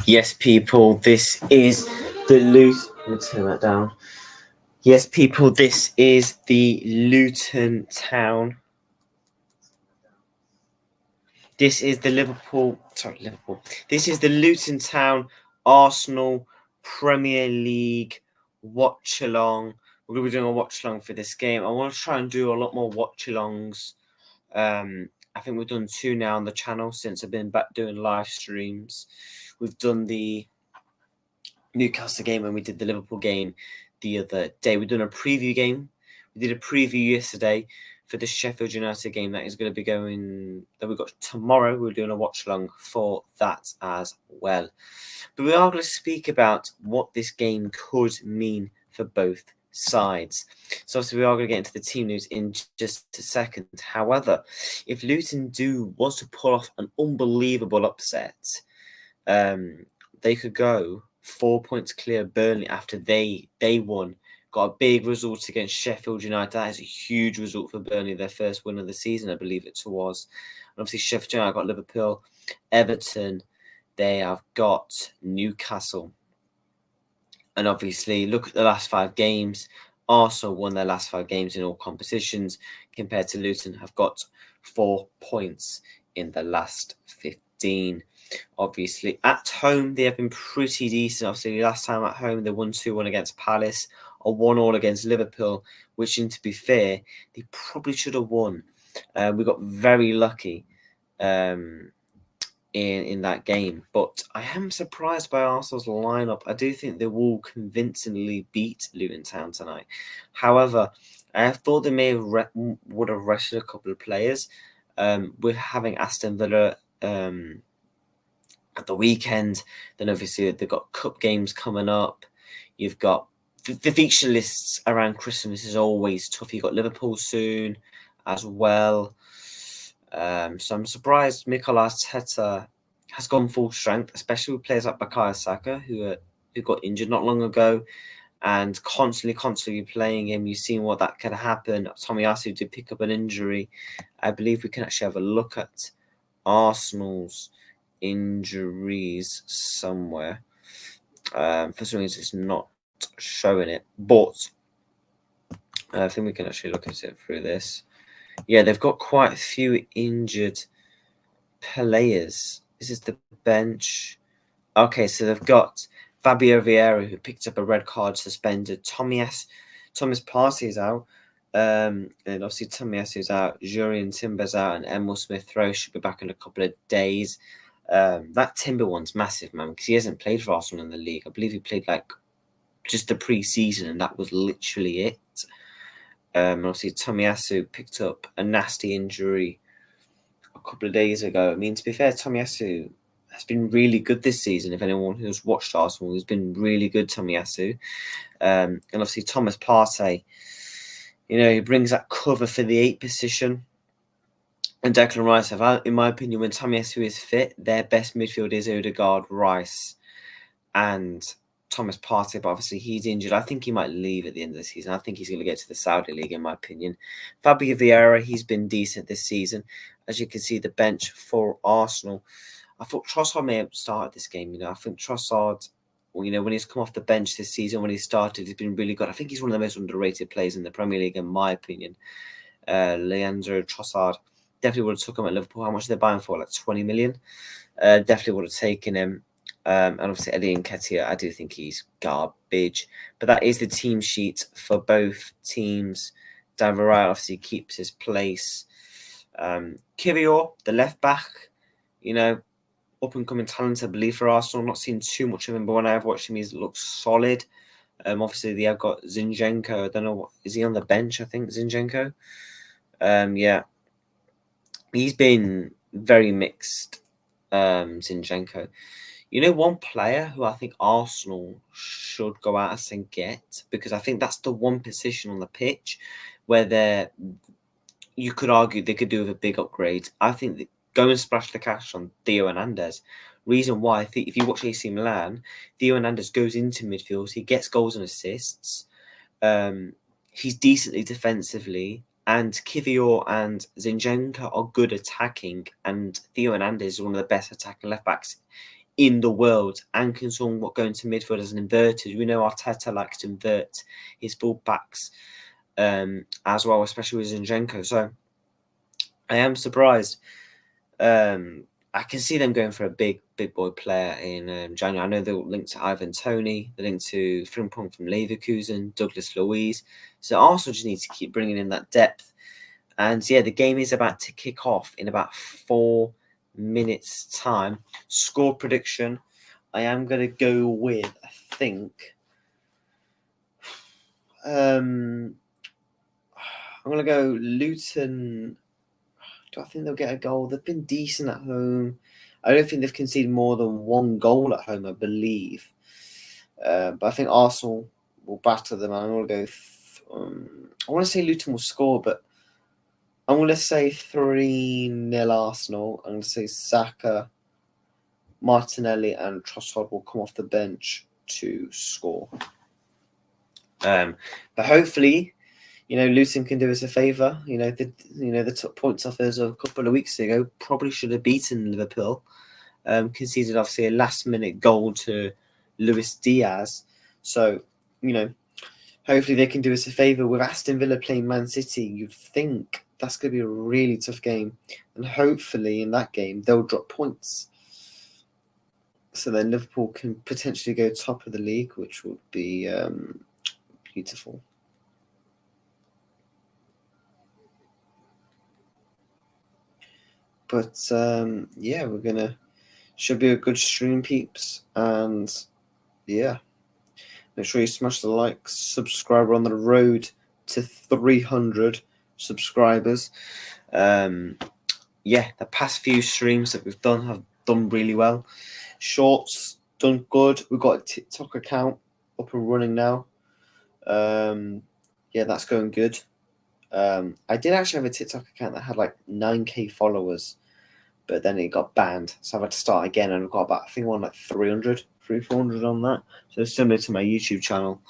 Yes, people, this is the Luton. Let me turn that down. Yes, people, this is the Luton Town. This is the Liverpool. This is the Luton Town Arsenal Premier League watch-along. We're going to be doing a watch-along for this game. I want to try and do a lot more watch-alongs. I think we've done 2 now on the channel since I've been back doing live streams. We've done the Newcastle game and we did the Liverpool game the other day. We've done a preview game. We did a preview yesterday for the Sheffield United game that is going to be going, that we've got tomorrow. We're doing a watch along for that as well. But we are going to speak about what this game could mean for both sides. So obviously we are going to get into the team news in just a second. However, if Luton was to pull off an unbelievable upset, they could go 4 points clear of Burnley after they won. Got a big result against Sheffield United. That is a huge result for Burnley, their first win of the season, I believe it was. And obviously Sheffield United got Liverpool, Everton. They have got Newcastle. And obviously, look at the last 5 games. Arsenal won their last 5 games in all competitions, compared to Luton have got 4 points in the last 15. Obviously, at home, they have been pretty decent. Obviously, last time at home, they won 2-1 against Palace, or 1-1 against Liverpool, which, to be fair, they probably should have won. We got very lucky in that game. But I am surprised by Arsenal's lineup. I do think they will convincingly beat Luton Town tonight. However, I thought they may have would have rested a couple of players. With having Aston Villa at the weekend, then obviously they've got cup games coming up. You've got the feature lists around Christmas is always tough. You've got Liverpool soon as well. So I'm surprised Mikel Arteta has gone full strength, especially with players like Bukayo Saka, who got injured not long ago, and constantly playing him. You've seen what that could happen. Tomiyasu did pick up an injury. I believe we can actually have a look at Arsenal's injuries somewhere. For some reason, it's not showing it, but I think we can actually look at it through this. Yeah, they've got quite a few injured players. This is the bench. Okay, so they've got Fabio Vieira, who picked up a red card, suspended. Thomas Partey is out. And obviously Tomiyasu is out. Jurriën Timber's out, and Emil Smith-Rowe should be back in a couple of days. That Timber one's massive, man, because he hasn't played for Arsenal in the league. I believe he played just the pre-season, and that was literally it. Obviously, Tomiyasu picked up a nasty injury a couple of days ago. I mean, to be fair, Tomiyasu has been really good this season. If anyone who's watched Arsenal has been really good, Tomiyasu. And obviously, Thomas Partey, he brings that cover for the 8 position. And Declan Rice have, in my opinion, when Tomiyasu is fit, their best midfield is Odegaard, Rice, and Thomas Partey, but obviously he's injured. I think he might leave at the end of the season. I think he's going to get to the Saudi League, in my opinion. Fabio Vieira, he's been decent this season. As you can see, the bench for Arsenal. I thought Trossard may have started this game. I think Trossard, when he's come off the bench this season, when he started, he's been really good. I think he's one of the most underrated players in the Premier League, in my opinion. Leandro Trossard. Definitely would have took him at Liverpool. How much are they buying for? 20 million? Definitely would have taken him. And obviously Eddie Nketiah, I do think he's garbage. But that is the team sheet for both teams. Dan Varane obviously keeps his place. Kivior, the left back, up-and-coming talent, I believe, for Arsenal. Not seen too much of him, but when I have watched him, he looks solid. Obviously, they have got Zinchenko. I don't know, is he on the bench, I think, Zinchenko? Yeah. He's been very mixed, Zinchenko. One player who I think Arsenal should go out and get, because I think that's the one position on the pitch where you could argue they could do with a big upgrade. I think that go and splash the cash on Theo Hernandez. Reason why, I think if you watch AC Milan, Theo Hernandez goes into midfield, he gets goals and assists. He's decently defensively, And Kivior and Zinchenko are good attacking, and Theo Hernandez is one of the best attacking left backs in the world, and can somewhat go into midfield as an inverted. We know Arteta likes to invert his full backs as well, especially with Zinchenko. So I am surprised. I can see them going for a big boy player in January. I know they're linked to Ivan Toney, they're linked to Frimpong from Leverkusen, Douglas Luiz. So Arsenal just need to keep bringing in that depth. And yeah, the game is about to kick off in about 4 minutes' time. Score prediction, I am going to go with, I think, I'm going to go Luton. Do I think they'll get a goal? They've been decent at home. I don't think they've conceded more than 1 goal at home, I believe. But I think Arsenal will batter them. I'm going to go. I want to say Luton will score, but I'm going to say 3-0 Arsenal. I'm going to say Saka, Martinelli, and Trossard will come off the bench to score. But hopefully, Luton can do us a favour. The top points off us a couple of weeks ago probably should have beaten Liverpool. Conceded obviously a last-minute goal to Luis Diaz. So, hopefully they can do us a favour. With Aston Villa playing Man City, you'd think that's going to be a really tough game. And hopefully in that game, they'll drop points. So then Liverpool can potentially go top of the league, which would be beautiful. But yeah, should be a good stream, peeps. And yeah, make sure you smash the like, subscribe. We're on the road to 300 subscribers. Yeah, the past few streams that we've done have done really well. Shorts done good. We've got a TikTok account up and running now. Yeah, that's going good. I did actually have a TikTok account that had like 9k followers, but then it got banned, so I've had to start again, and I've got about, I think, 400 on that. So it's similar to my YouTube channel.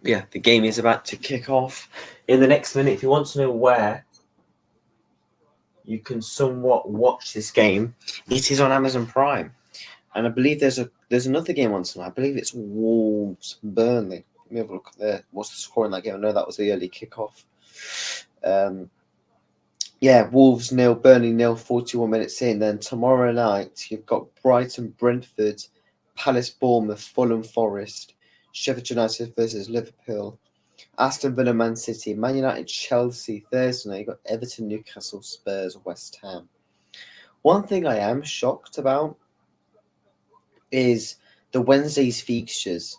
Yeah, the game is about to kick off in the next minute. If you want to know where you can somewhat watch this game, it is on Amazon Prime, and I believe there's another game on tonight. I believe it's Wolves Burnley. Let me have a look at what's the score in that game. I know that was the early kickoff. Yeah, Wolves 0, Burnley 0, 41 minutes in. Then tomorrow night you've got Brighton, Brentford, Palace, Bournemouth, Fulham, Forest, Sheffield United versus Liverpool, Aston Villa, Man City, Man United, Chelsea. Thursday night you've got Everton, Newcastle, Spurs, West Ham. One thing I am shocked about is the Wednesday's fixtures.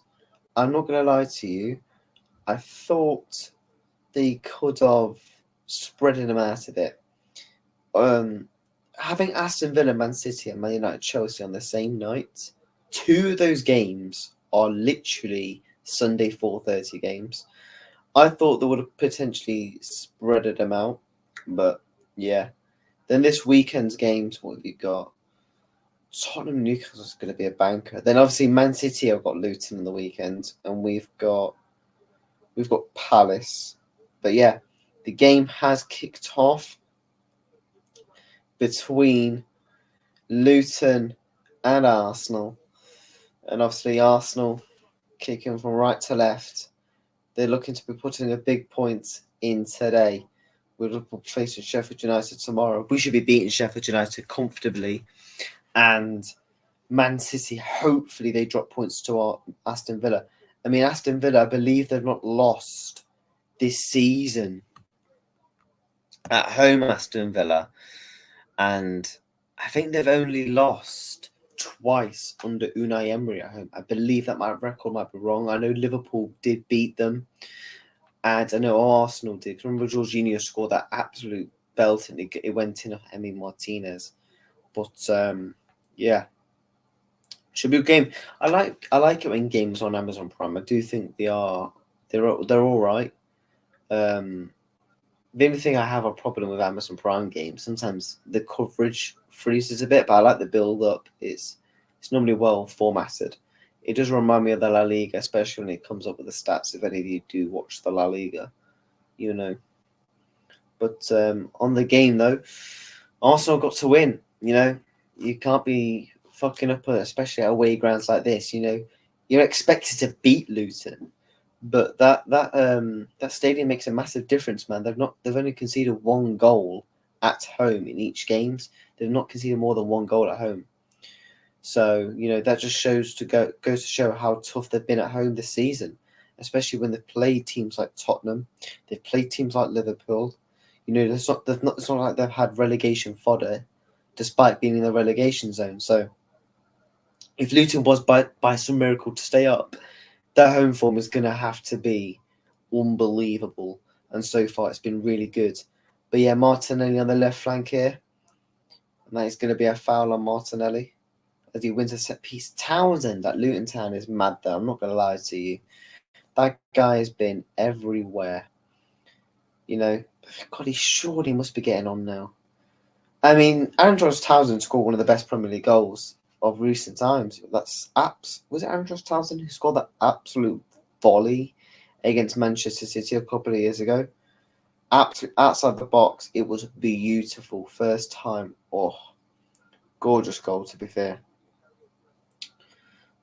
I'm not going to lie to you. I thought they could have spreading them out a bit. Having Aston Villa, Man City, and Man United, Chelsea on the same night, 2 of those games are literally Sunday 4:30 games. I thought they would have potentially spreaded them out, but yeah. Then this weekend's games, what have you got? Tottenham, Newcastle is going to be a banker. Then obviously Man City have got Luton on the weekend, and we've got Palace. But yeah, the game has kicked off between Luton and Arsenal. And obviously Arsenal kicking from right to left. They're looking to be putting a big point in today. We're facing Sheffield United tomorrow. We should be beating Sheffield United comfortably. And Man City, hopefully they drop points to our Aston Villa. I mean, Aston Villa, I believe they've not lost this season at home, Aston Villa. And I think they've only lost twice under Unai Emery at home. I believe that my record might be wrong. I know Liverpool did beat them, and I know Arsenal did. Remember, Jorginho scored that absolute belt, and it went in off Emi Martinez. But yeah, should be a game. I like it when games on Amazon Prime. I do think they're all right. The only thing I have a problem with Amazon Prime games, sometimes the coverage freezes a bit, but I like the build up. It's normally well formatted. It does remind me of the La Liga, especially when it comes up with the stats. If any of you do watch the La Liga, you know. But on the game though, Arsenal got to win. You know, you can't be fucking up, especially at away grounds like this. You know, you're expected to beat Luton. But that stadium makes a massive difference, man. They've only conceded one goal at home in each games. They've not conceded more than one goal at home. So, you know, that just goes to show how tough they've been at home this season, especially when they've played teams like Tottenham, they've played teams like Liverpool. You know, it's not like they've had relegation fodder despite being in the relegation zone. So if Luton was by some miracle to stay up, their home form is going to have to be unbelievable. And so far, it's been really good. But yeah, Martinelli on the left flank here. And that is going to be a foul on Martinelli as he wins a set piece. Townsend at Luton Town is mad, though. I'm not going to lie to you. That guy has been everywhere. You know, God, he surely must be getting on now. I mean, Andros Townsend scored one of the best Premier League goals of recent times. Was it Andros Townsend who scored that absolute volley against Manchester City a couple of years ago? Outside the box, it was beautiful. First time. Oh, gorgeous goal, to be fair.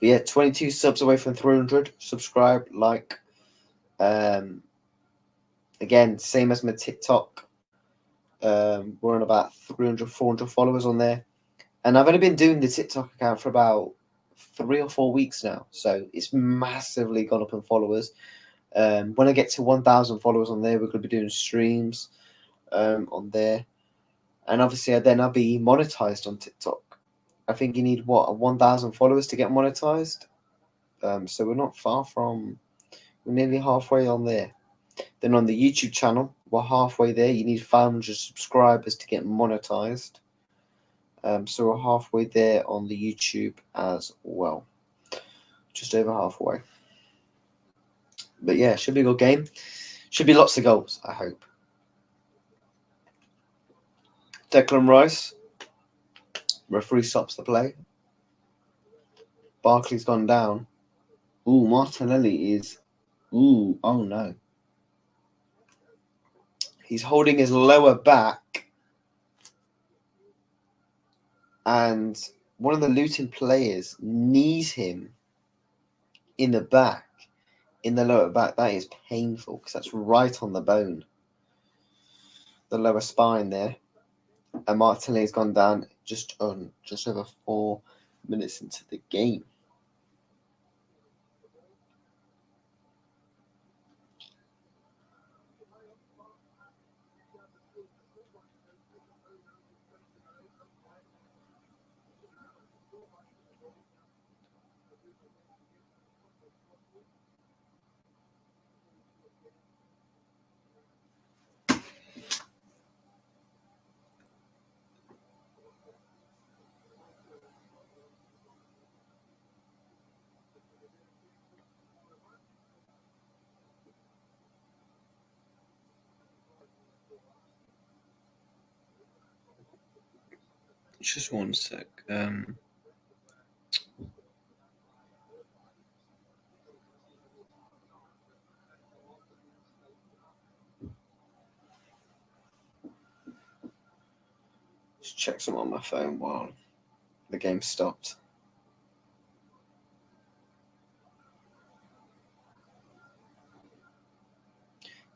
But yeah, 22 subs away from 300. Subscribe, like. Again, same as my TikTok. We're on about 300, 400 followers on there. And I've only been doing the TikTok account for about 3 or 4 weeks now. So it's massively gone up in followers. When I get to 1,000 followers on there, we're going to be doing streams on there. And obviously, I'll be monetized on TikTok. I think you need, 1,000 followers to get monetized? So we're not far from, we're nearly halfway on there. Then on the YouTube channel, we're halfway there. You need 500 subscribers to get monetized. So we're halfway there on the YouTube as well. Just over halfway. But yeah, should be a good game. Should be lots of goals, I hope. Declan Rice. Referee stops the play. Barkley's gone down. Ooh, Martinelli is... Ooh, oh no. He's holding his lower back. And one of the Luton players knees him in the back. In the lower back. That is painful because that's right on the bone. The lower spine there. And Martinelli's gone down just over 4 minutes into the game. Just one sec. Just check some on my phone while the game stopped.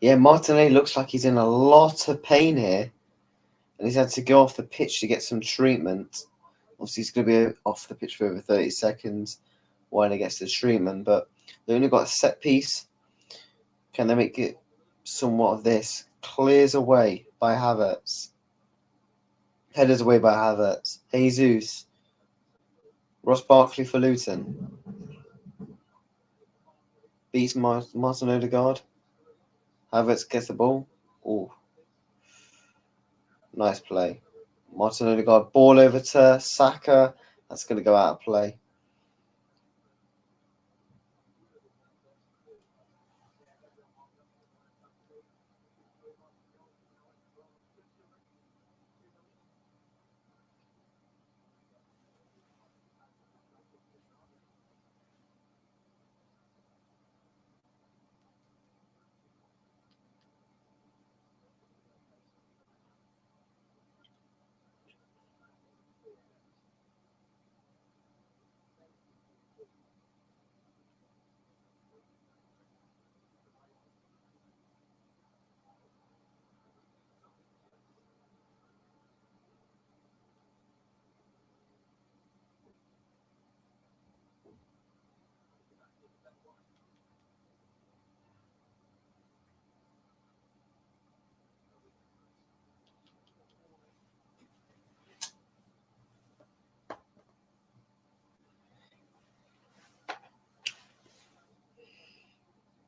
Yeah, Martinelli looks like he's in a lot of pain here. And he's had to go off the pitch to get some treatment. Obviously, he's going to be off the pitch for over 30 seconds while he gets the treatment. But they only got a set piece. Can they make it somewhat of this? Clears away by Havertz. Headers away by Havertz. Jesus. Ross Barkley for Luton. Beats Martin Odegaard. Havertz gets the ball. Oh, nice play. Martin Odegaard, ball over to Saka. That's going to go out of play.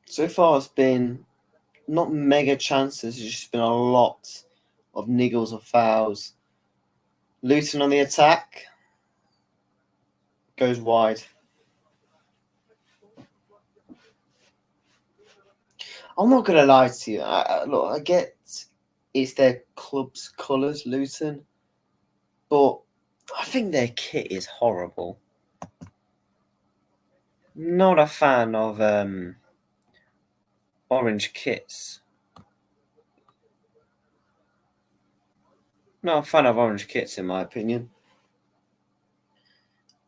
So far, it's been not mega chances. It's just been a lot of niggles of fouls. Luton on the attack. Goes wide. I'm not going to lie to you. Look, I get it's their club's colours, Luton. But I think their kit is horrible. Not a fan of orange kits. Not a fan of orange kits, in my opinion.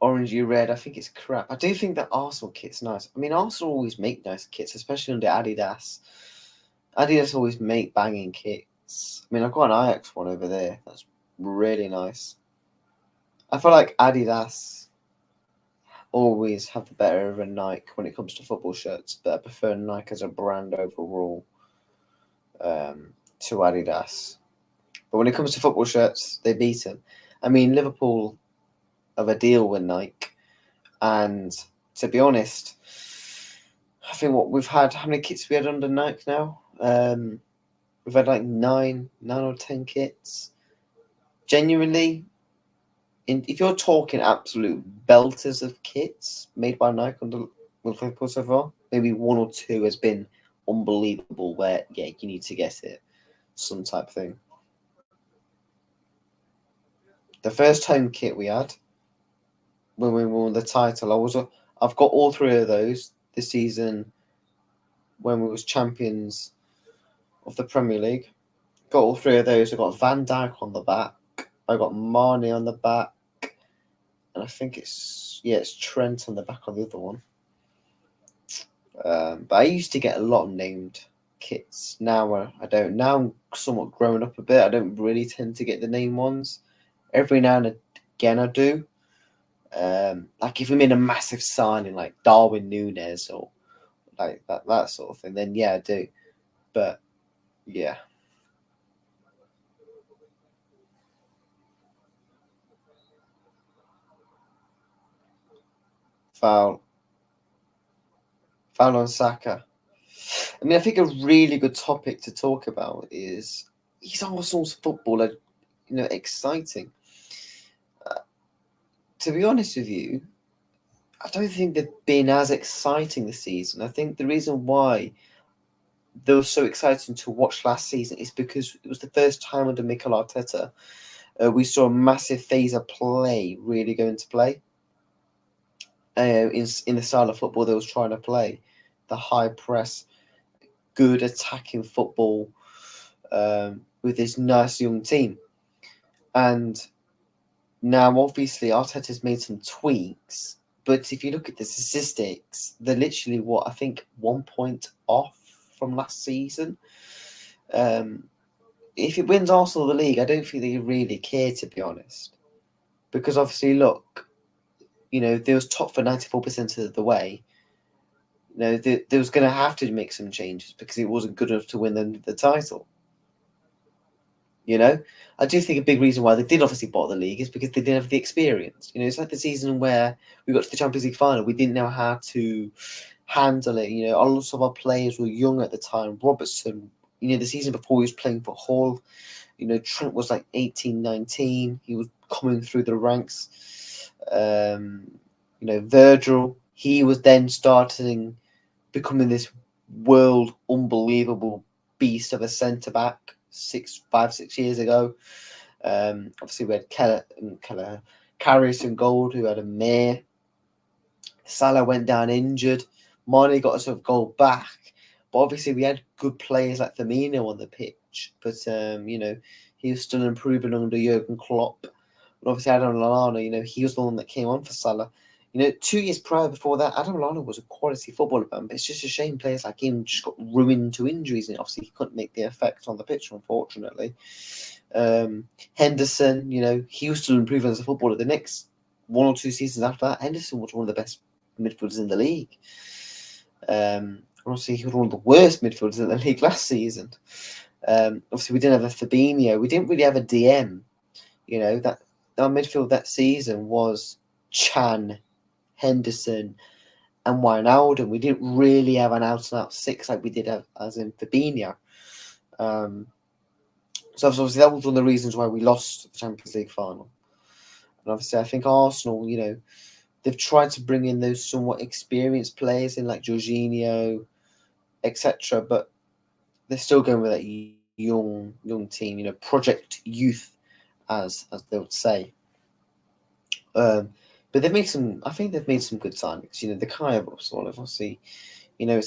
Orangey red, I think it's crap. I do think that Arsenal kit's nice. I mean, Arsenal always make nice kits, especially under Adidas. Adidas always make banging kits. I mean, I've got an Ajax one over there. That's really nice. I feel like Adidas always have the better of a Nike when it comes to football shirts, but I prefer Nike as a brand overall to Adidas. But when it comes to football shirts, they beat them. I mean, Liverpool have a deal with Nike, and to be honest, I think what we've had, how many kits we had under Nike now? We've had like nine or 10 kits. Genuinely, if you're talking absolute belters of kits made by Nike under Liverpool so far, maybe one or two has been unbelievable. Where you need to get it, some type of thing. The first home kit we had when we won the title, I've got all three of those this season when we was champions of the Premier League. Got all three of those. I got Van Dijk on the back. I got Marnie on the back, and I think it's Trent on the back on the other one. But I used to get a lot of named kits. Now I don't. Now I'm somewhat growing up a bit. I don't really tend to get the name ones. Every now and again I do. Like if we made a massive signing like Darwin Núñez or like that sort of thing, then yeah, I do. But yeah. Foul on Saka. I mean, I think a really good topic to talk about is Arsenal's footballer, exciting. To be honest with you, I don't think they've been as exciting this season. I think the reason why they were so exciting to watch last season is because it was the first time under Mikel Arteta we saw a massive phase of play really go into play. In the style of football they was trying to play, the high press, good attacking football with this nice young team. And now, obviously, Arteta's made some tweaks, but if you look at the statistics, they're literally, 1 point off from last season. If it wins Arsenal the league, I don't think they really care, to be honest. Because obviously, look, they was top for 94% of the way. They was going to have to make some changes because it wasn't good enough to win the title. You know, I do think a big reason why they did obviously bottom the league is because they didn't have the experience. You know, it's like the season where we got to the Champions League final, we didn't know how to handle it. You know, a lot of our players were young at the time. Robertson, you know, the season before he was playing for Hull. You know, Trent was like 18, 19. He was coming through the ranks. You know, Virgil, he was then starting becoming this world unbelievable beast of a centre back 5-6 years ago. Obviously, we had Keller Karius and Gold, who had a mare. Salah went down injured. Mane got us a goal back. But obviously, we had good players like Firmino on the pitch. But, you know, he was still improving under Jurgen Klopp. And obviously, Adam Lallana, you know, he was the one that came on for Salah. You know, 2 years prior before that, Adam Lallana was a quality footballer, but it's just a shame players like him just got ruined to injuries, and obviously he couldn't make the effect on the pitch, unfortunately. Henderson, you know, he was still improving as a footballer. The next 1 or 2 seasons after that, Henderson was one of the best midfielders in the league. Obviously, he was one of the worst midfielders in the league last season. Obviously, we didn't have a Fabinho. We didn't really have a DM. You know, that our midfield that season was Chan, Henderson, and Wijnaldum. We didn't really have an out-and-out six like we did as in Fabinho. So obviously that was one of the reasons why we lost the Champions League final. And obviously I think Arsenal, you know, they've tried to bring in those somewhat experienced players in like Jorginho, etc. But they're still going with that young team, you know, project youth, as they would say. But they've made some. I think they've made some good signings. You know, the Kai of obviously, you know,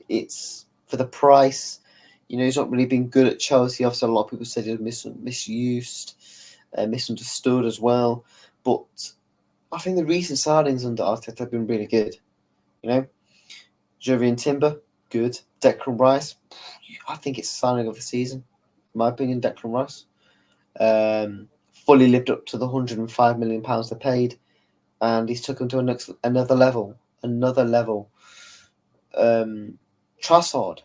it's for the price. You know, he's not really been good at Chelsea. Obviously, a lot of people said he was misused, misunderstood as well. But I think the recent signings under Arteta have been really good. You know, Jovian Timber, good. Declan Rice, I think it's a signing of the season. In my opinion, Declan Rice fully lived up to the £105 million they paid, and he's took him to another level. Trossard,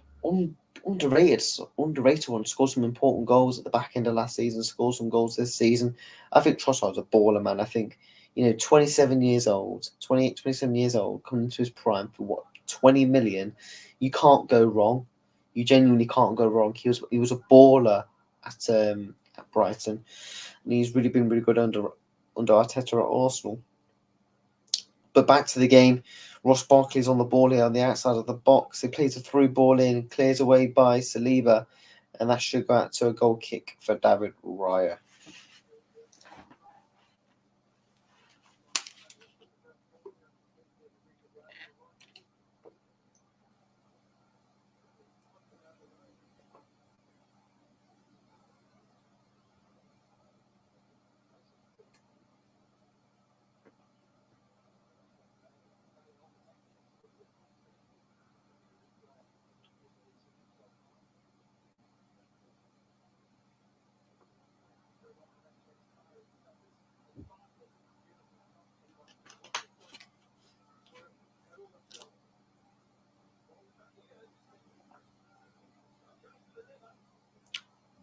underrated one. Scored some important goals at the back end of last season. Scored some goals this season. I think Trossard's a baller, man. I think, you know, 27 years old, 28, 27 years old, coming into his prime for what, 20 million. You can't go wrong. You genuinely can't go wrong. He was a baller at Brighton, and he's really been really good under Arteta at Arsenal. But back to the game, Ross Barkley's on the ball here on the outside of the box. He plays a through ball in, clears away by Saliba, and that should go out to a goal kick for David Raya.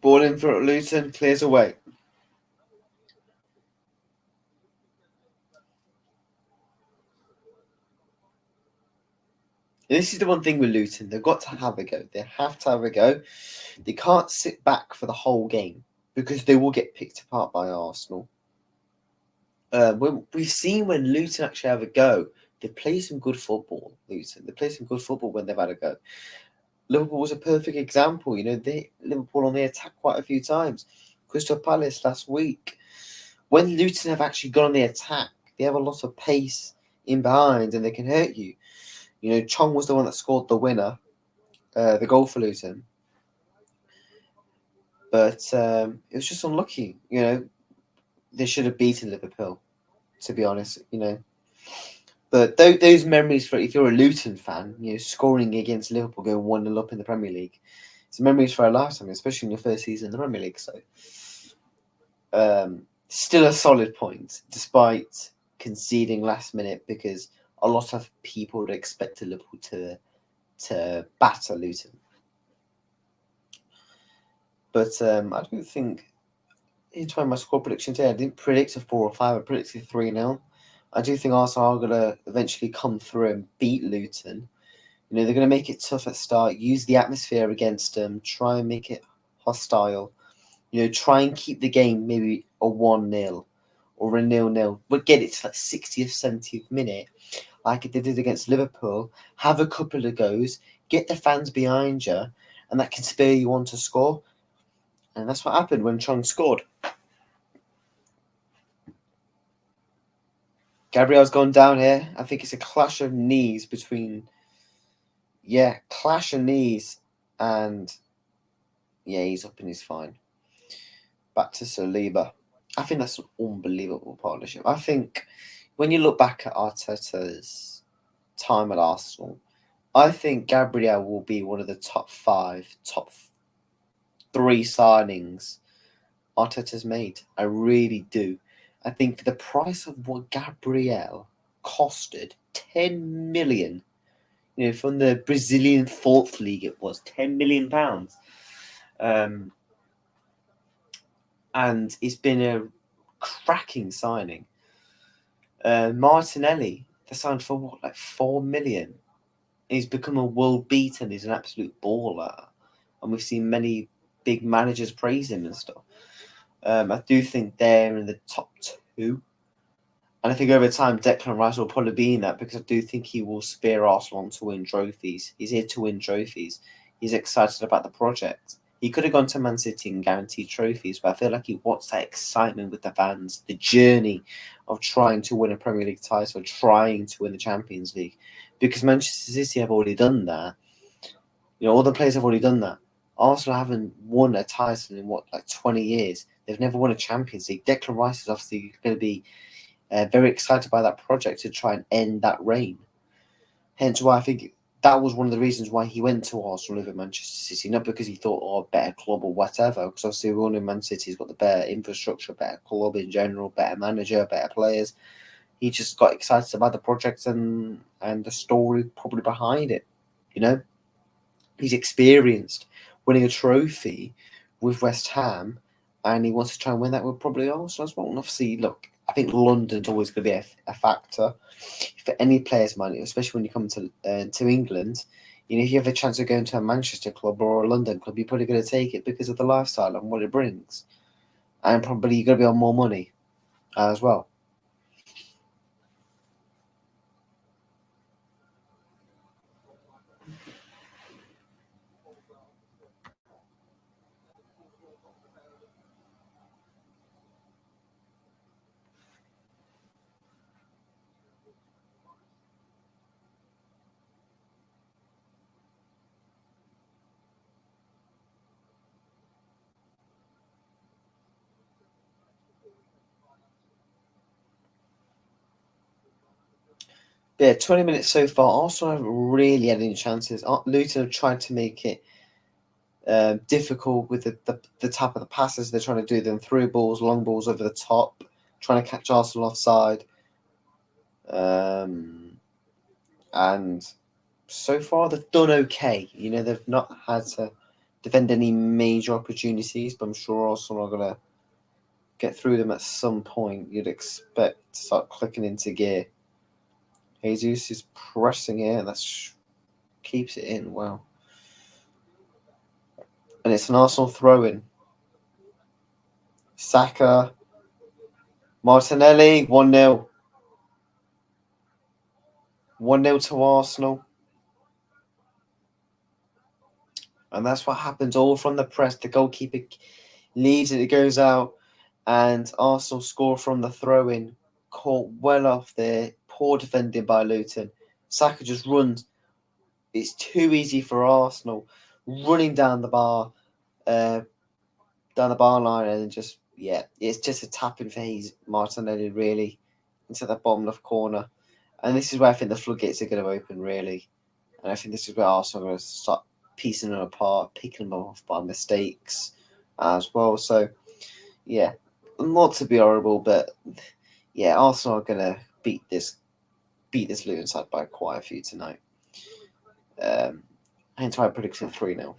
Ball in for Luton, clears away. And this is the one thing with Luton. They've got to have a go. They have to have a go. They can't sit back for the whole game because they will get picked apart by Arsenal. We've seen when Luton actually have a go, they play some good football. Luton, they play some good football when they've had a go. Liverpool was a perfect example. You know, Liverpool on the attack quite a few times. Crystal Palace last week. When Luton have actually gone on the attack, they have a lot of pace in behind and they can hurt you. You know, Chong was the one that scored the winner, the goal for Luton. But it was just unlucky. You know, they should have beaten Liverpool, to be honest, you know. But those memories for, if you're a Luton fan, you know, scoring against Liverpool, going 1-0 up in the Premier League, it's memories for a lifetime, especially in your first season in the Premier League. So, still a solid point, despite conceding last minute, because a lot of people would expect Liverpool to batter Luton. But I don't think into my score predictions here. I didn't predict a 4 or 5. I predicted 3-0. I do think Arsenal are going to eventually come through and beat Luton. You know, they're going to make it tough at start, use the atmosphere against them, try and make it hostile. You know, try and keep the game maybe a 1-0 or a 0-0, but get it to like 60th, 70th minute, like they did against Liverpool. Have a couple of goes, get the fans behind you, and that can spur you on to score. And that's what happened when Chung scored. Gabriel's gone down here. I think it's a clash of knees between... Yeah, clash of knees. And... yeah, he's up and he's fine. Back to Saliba. I think that's an unbelievable partnership. I think when you look back at Arteta's time at Arsenal, I think Gabriel will be one of the top 3 signings Arteta's made. I really do. I think for the price of what Gabriel costed, 10 million, you know, from the Brazilian fourth league, it was £10 million. And it's been a cracking signing. Martinelli, they signed for what, like 4 million? He's become a world beater and he's an absolute baller. And we've seen many big managers praise him and stuff. I do think they're in the top 2. And I think over time, Declan Rice will probably be in that because I do think he will spear Arsenal on to win trophies. He's here to win trophies. He's excited about the project. He could have gone to Man City and guaranteed trophies, but I feel like he wants that excitement with the fans, the journey of trying to win a Premier League title, trying to win the Champions League. Because Manchester City have already done that. You know, all the players have already done that. Arsenal haven't won a title in, 20 years. They've never won a Champions League. Declan Rice is obviously going to be very excited by that project to try and end that reign. Hence why I think that was one of the reasons why he went to Arsenal over Manchester City. Not because he thought, oh, better club or whatever. Because obviously we all know Man City's got the better infrastructure, better club in general, better manager, better players. He just got excited about the project and the story probably behind it. You know, he's experienced winning a trophy with West Ham, and he wants to try and win that with probably Arsenal as well. And obviously, look, I think London's always going to be a factor for any players, man, especially when you come to England. You know, if you have a chance of going to a Manchester club or a London club, you're probably going to take it because of the lifestyle and what it brings. And probably you're going to be on more money as well. Yeah, 20 minutes so far. Arsenal haven't really had any chances. Luton have tried to make it difficult with the tap of the passes. They're trying to do them through balls, long balls over the top, trying to catch Arsenal offside. And so far they've done okay. You know, they've not had to defend any major opportunities, but I'm sure Arsenal are going to get through them at some point. You'd expect to start clicking into gear. Jesus is pressing here. That keeps it in. Wow. And it's an Arsenal throw-in. Saka. Martinelli. 1-0. 1-0 to Arsenal. And that's what happens all from the press. The goalkeeper leaves it goes out. And Arsenal score from the throw-in. Caught well off there. Poor defending by Luton. Saka just runs. It's too easy for Arsenal. Running down the bar. Down the bar line and just, yeah, it's just a tapping for Martinelli, really, into the bottom left corner. And this is where I think the floodgates are going to open, really. And I think this is where Arsenal are going to start piecing them apart, picking them off by mistakes as well. So, yeah, not to be horrible, but yeah, Arsenal are going to beat this Luton side by quite a few tonight. Hence why I predicted 3-0.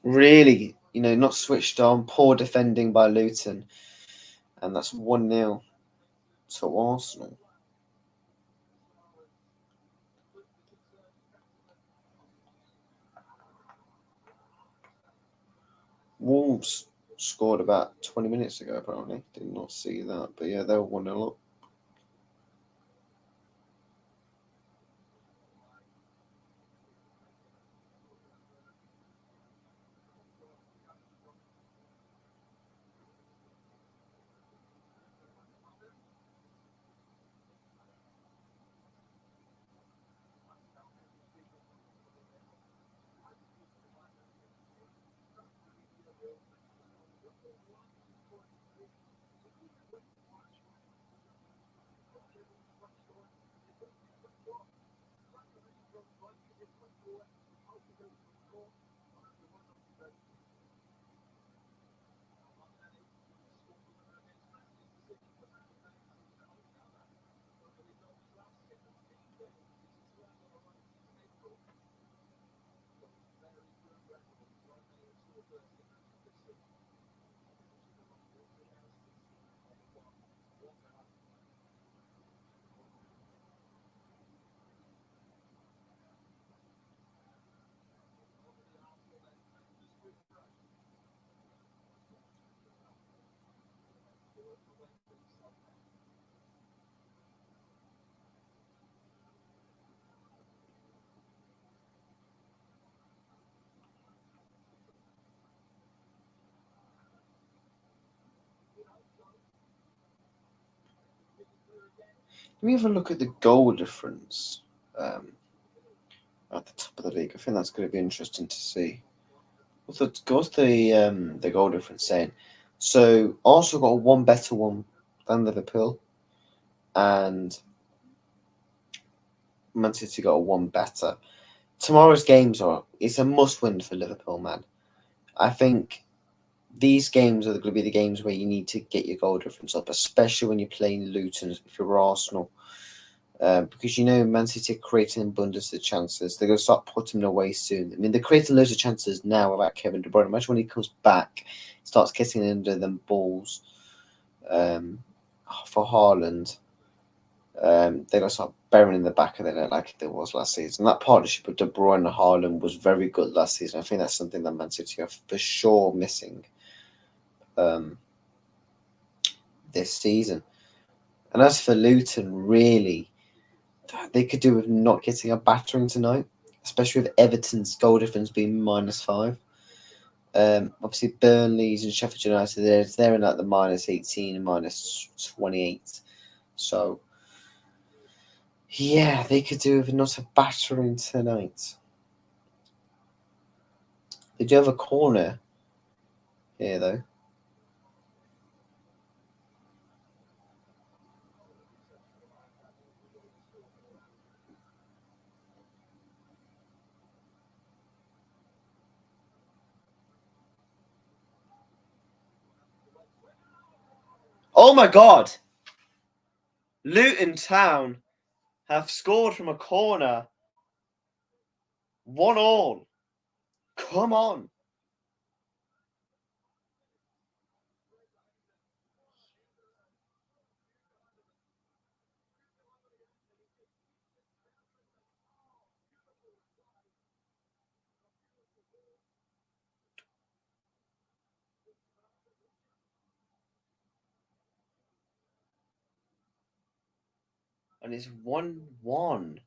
Really, not switched on. Poor defending by Luton. And that's 1-0 to Arsenal. Wolves scored about 20 minutes ago, apparently. Did not see that. But yeah, they were 1-0 up. Let me have a look at the goal difference at the top of the league. I think that's going to be interesting to see. What's the goal difference saying? So Arsenal got a one better one than Liverpool, and Man City got a one better. Tomorrow's games it's a must win for Liverpool, man. I think these games are going to be the games where you need to get your goal difference up, especially when you're playing Luton if you're Arsenal. Because Man City are creating abundance of chances. They're going to start putting them away soon. I mean, they're creating loads of chances now about Kevin De Bruyne. Imagine when he comes back, starts getting under them balls for Haaland. They're going to start burying in the back of the net like there was last season. That partnership with De Bruyne and Haaland was very good last season. I think that's something that Man City are for sure missing this season. And as for Luton, really, they could do with not getting a battering tonight, especially with Everton's goal difference being -5. Obviously, Burnley's and Sheffield United, they're in like the -18 and -28. So, yeah, they could do with not a battering tonight. They do have a corner here, though. Oh my God! Luton Town have scored from a corner. 1-1. Come on. And it's 1-1.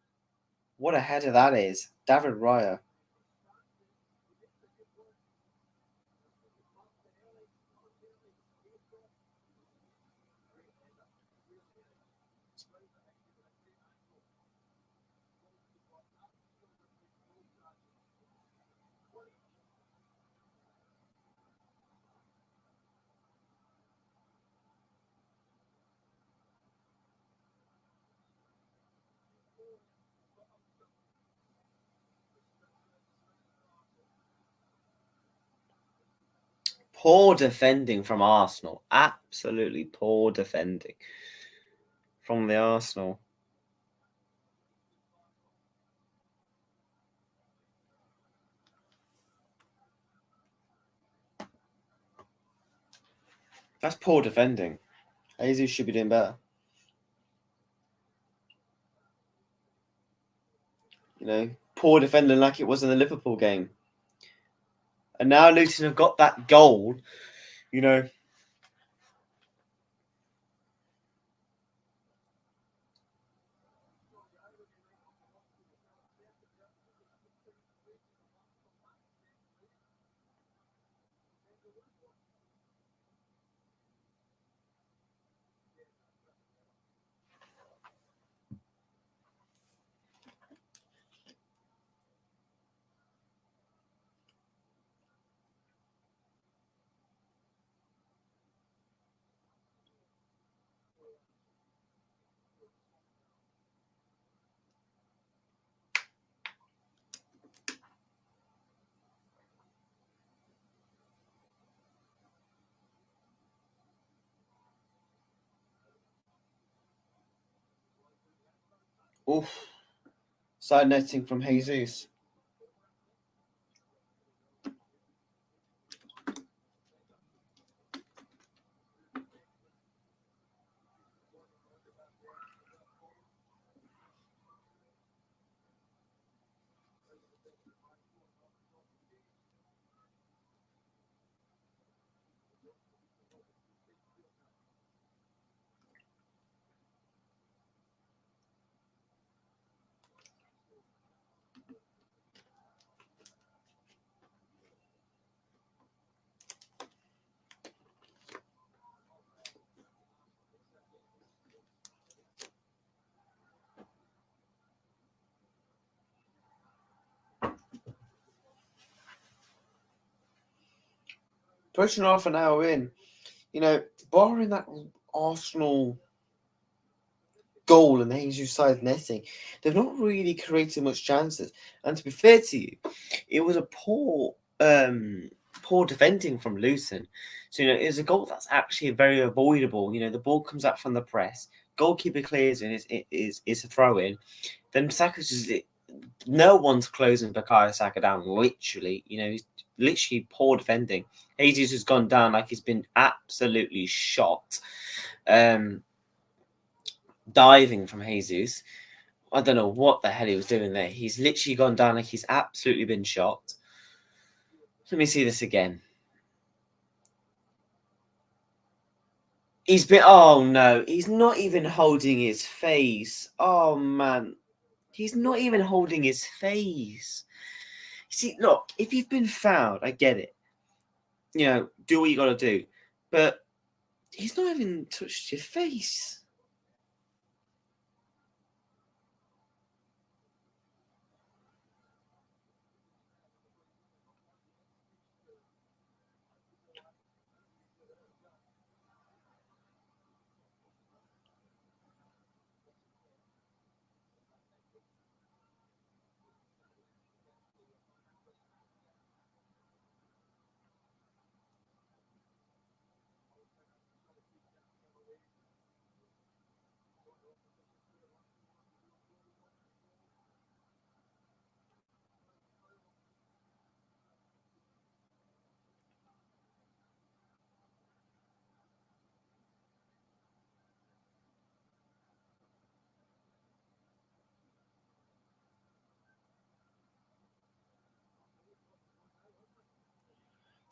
What a header that is. David Raya. Poor defending from Arsenal. Absolutely poor defending from the Arsenal. That's poor defending. Jesus should be doing better. Poor defending like it was in the Liverpool game. And now Luton have got that goal, Oof. Side netting from Jesus. Pushing half an hour in, barring that Arsenal goal and the Jesus side netting, they've not really created much chances. And to be fair to you, it was a poor defending from Luton. So it's a goal that's actually very avoidable. The ball comes out from the press, goalkeeper clears and it's a throw in. Then Saka just no one's closing Bukayo Saka down. Literally, he's literally poor defending. Jesus has gone down like he's been absolutely shot. Diving from Jesus. I don't know what the hell he was doing there. He's literally gone down like he's absolutely been shot. Let me see this again. Oh no, he's not even holding his face. Oh man, he's not even holding his face. See, look, if you've been fouled, I get it. Do what you got to do. But he's not even touched your face.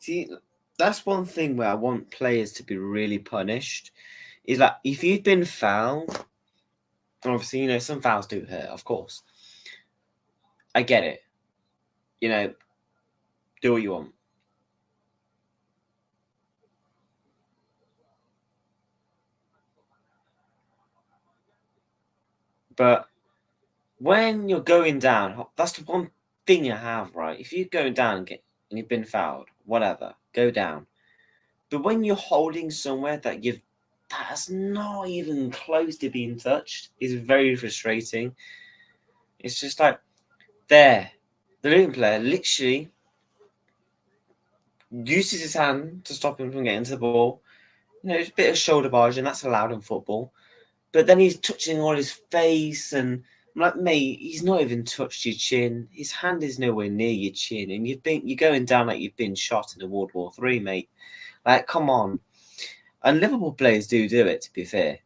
See, that's one thing where I want players to be really punished. Is that if you've been fouled, obviously, some fouls do hurt, of course. I get it. Do what you want. But when you're going down, that's the one thing you have, right? If you're going down and you've been fouled, whatever, go down. But when you're holding somewhere that's not even close to being touched, is very frustrating. It's just like there, the Luton player literally uses his hand to stop him from getting to the ball. It's a bit of shoulder barging, that's allowed in football. But then he's touching all his face, and I'm like, mate, he's not even touched your chin. His hand is nowhere near your chin, and you're going down like you've been shot in a World War III, mate. Like, come on. And Liverpool players do it, to be fair.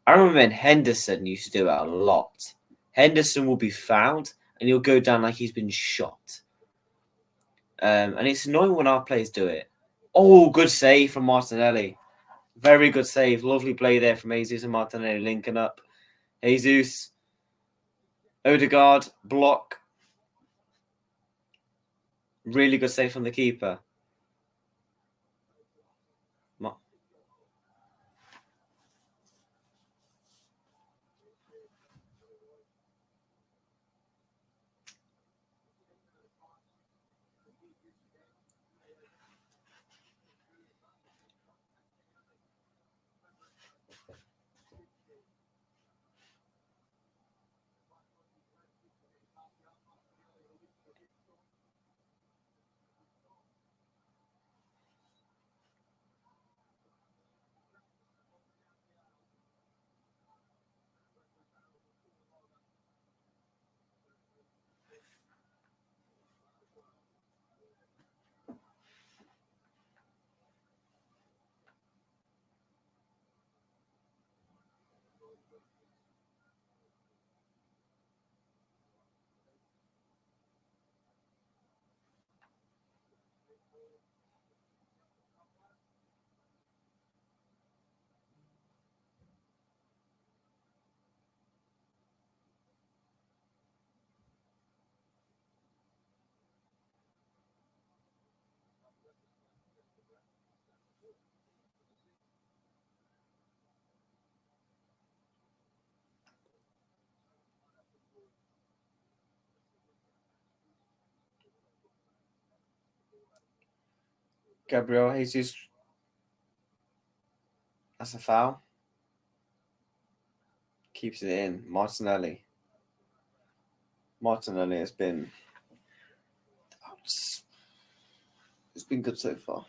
I remember when Henderson used to do it a lot. Henderson will be fouled and he'll go down like he's been shot. And it's annoying when our players do it. Oh, good save from Martinelli. Very good save. Lovely play there from Jesus and Martinelli linking up. Jesus. Odegaard, block. Really good save from the keeper. Gabriel Jesus. That's a foul. Keeps it in. Martinelli has been... It's been good so far.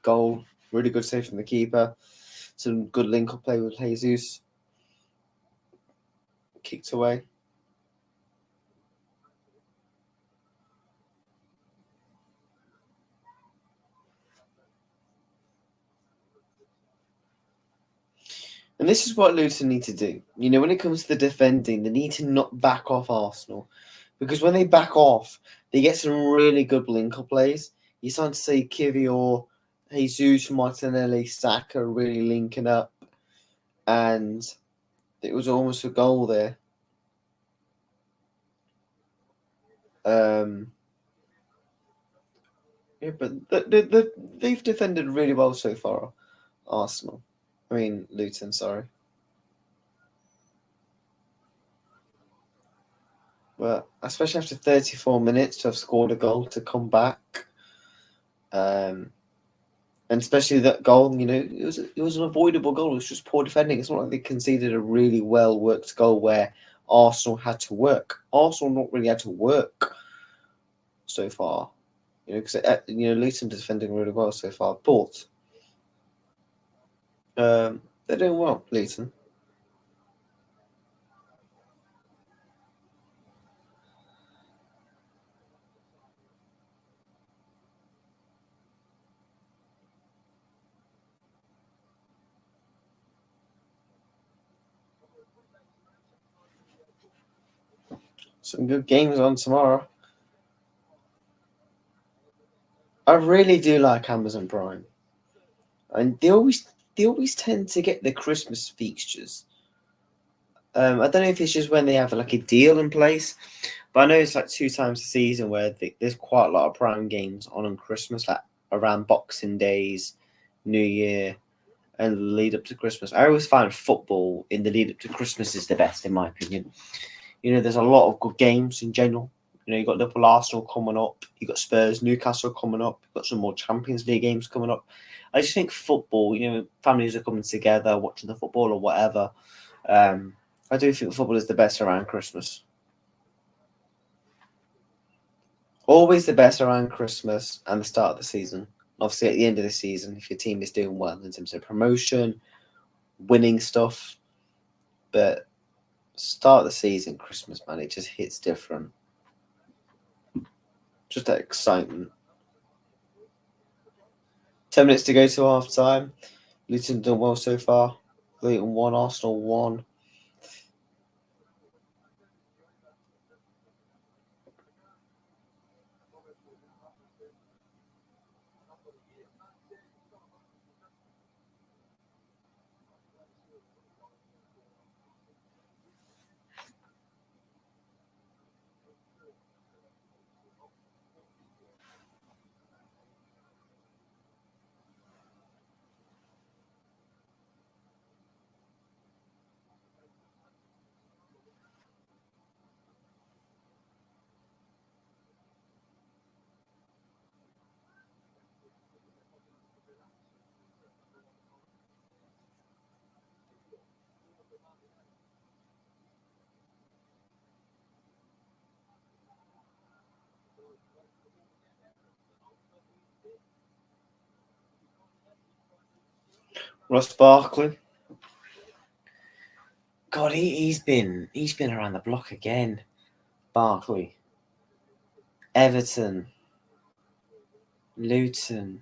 Goal. Really good save from the keeper. Some good link-up play with Jesus. Kicked away. And this is what Luton need to do. You know, when it comes to the defending, they need to not back off Arsenal. Because when they back off, they get some really good link-up plays. You're starting to see Kivior, Jesus, Martinelli, Saka really linking up. And it was almost a goal there. Yeah, but they've defended really well so far, Arsenal. I mean, Luton, sorry. But especially after 34 minutes to have scored a goal to come back. And especially that goal, you know, it was an avoidable goal. It was just poor defending. It's not like they conceded a really well-worked goal where Arsenal had to work. Arsenal not really had to work so far. You know, because Luton defending really well so far. But they're doing well, Luton. Some good games on tomorrow. I really do like Amazon Prime, and they always tend to get the Christmas fixtures. I don't know if it's just when they have like a deal in place, but I know it's like 2 times a season where there's quite a lot of Prime games on Christmas, like around Boxing Days, New Year, and the lead up to Christmas. I always find football in the lead up to Christmas is the best, in my opinion. You know, there's a lot of good games in general. You know, you've got Liverpool, Arsenal coming up. You've got Spurs, Newcastle coming up. You've got some more Champions League games coming up. I just think football, you know, families are coming together, watching the football or whatever. I do think football is the best around Christmas. Always the best around Christmas and the start of the season. Obviously, at the end of the season, if your team is doing well in terms of promotion, winning stuff. But start of the season, Christmas, man, it just hits different. Just that excitement. 10 minutes to go to half time. Luton done well so far. Luton 1, Arsenal 1. Ross Barkley. God, he's been around the block again. Barkley. Everton. Luton.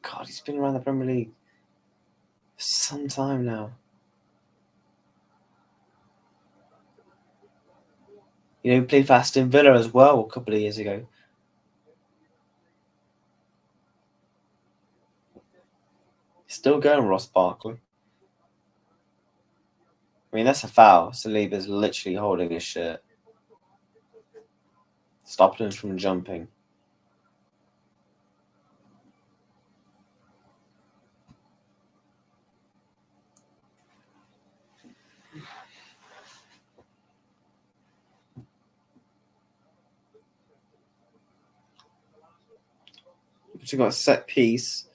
God, he's been around the Premier League for some time now. You know, he played for Aston Villa as well a couple of years ago. Still going, Ross Barkley. I mean, that's a foul. Saliba's literally holding his shirt. Stopping him from jumping. We've got a set piece.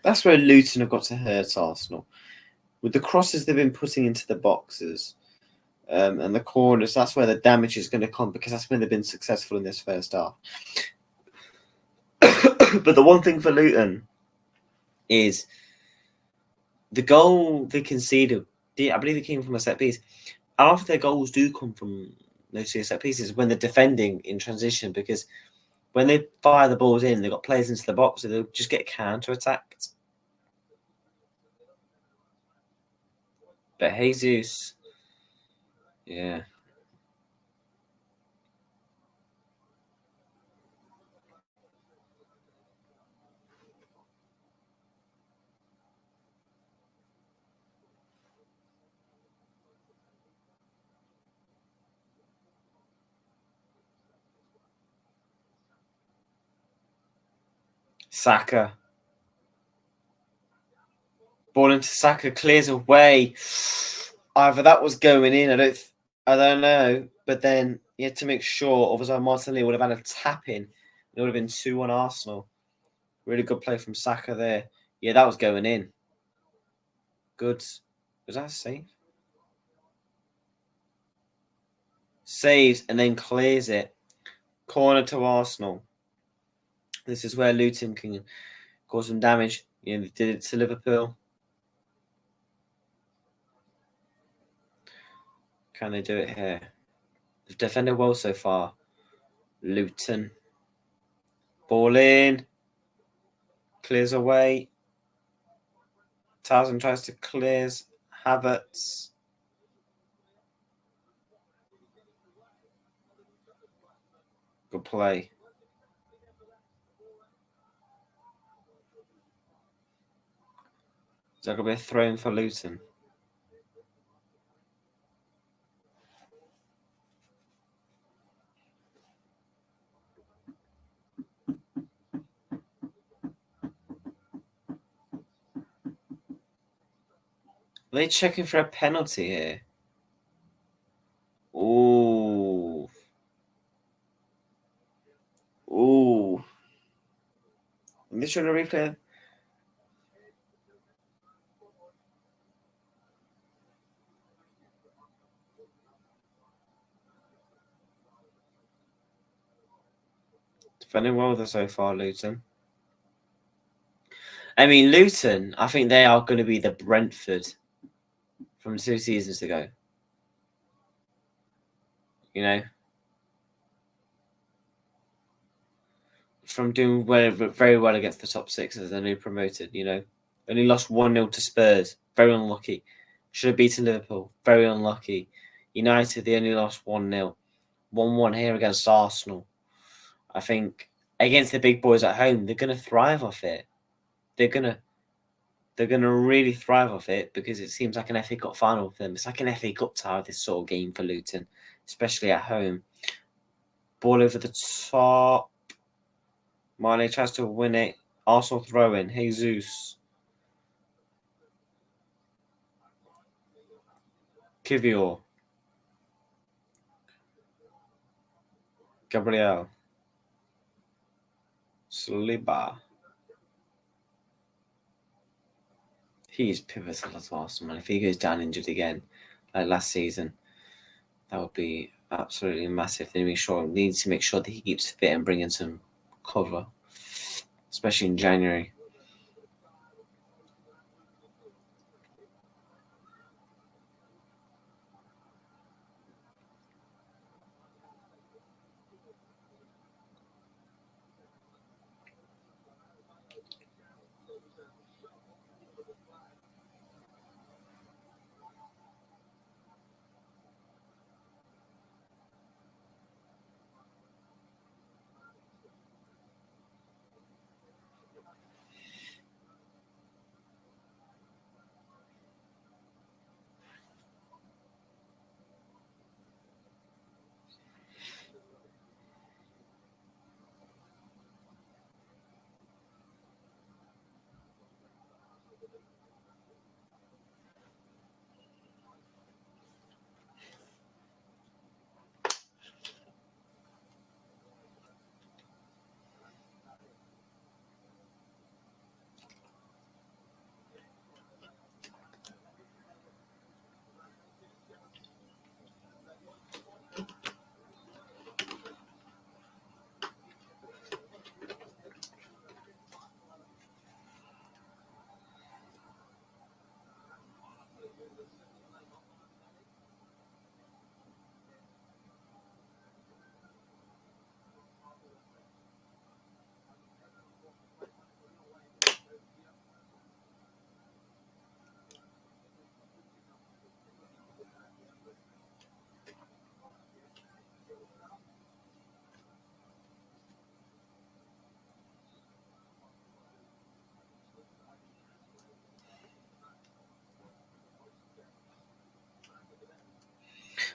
That's where Luton have got to hurt Arsenal. With the crosses they've been putting into the boxes and the corners, that's where the damage is going to come, because that's when they've been successful in this first half. But the one thing for Luton is the goal they conceded, I believe it came from a set piece. And often their goals do come from those two set pieces when they're defending in transition, because when they fire the balls in, they've got players into the box, so they'll just get counter-attacked. But Jesus, yeah. Saka. Ball into Saka, clears away. Either that was going in, I don't know. But then you had to make sure, otherwise Martinelli would have had a tap in. It would have been 2-1 Arsenal. Really good play from Saka there. Yeah, that was going in. Good. Was that a save? Saves and then clears it. Corner to Arsenal. This is where Luton can cause some damage. You know, they did it to Liverpool. Can they do it here? They've defended well so far. Luton. Ball in. Clears away. Townsend tries to clears. Havertz. Good play. Is that going to be a throw-in for Luton? Are they checking for a penalty here? Ooh. Ooh. Are they trying to replay? Defending well so far, Luton. I mean, Luton, I think they are going to be the Brentford from 2 seasons ago. You know? from doing very well against the top six as they're new promoted. Only lost 1-0 to Spurs. Very unlucky. Should have beaten Liverpool. Very unlucky. United, they only lost 1-0. 1-1 here against Arsenal. I think against the big boys at home, they're going to thrive off it. They're gonna really thrive off it because it seems like an FA Cup final for them. It's like an FA Cup tie, this sort of game for Luton, especially at home. Ball over the top. Mane tries to win it. Arsenal throw in. Jesus. Kivior. Gabriel. Saliba. He's pivotal at Arsenal, man. If he goes down injured again, like last season, that would be absolutely massive. They need to make sure that he keeps fit and bring in some cover, especially in January.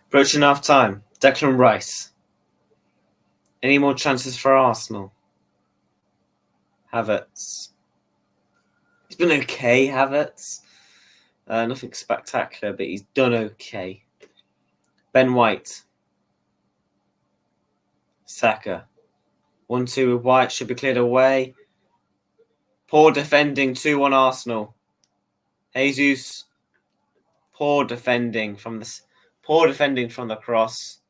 Approaching half time. Declan Rice. Any more chances for Arsenal? Havertz. He's been okay, Havertz. Nothing spectacular, but he's done okay. Ben White. Saka. 1-2 with White. Should be cleared away. Poor defending. 2-1 Arsenal. Jesus. Poor defending from the cross.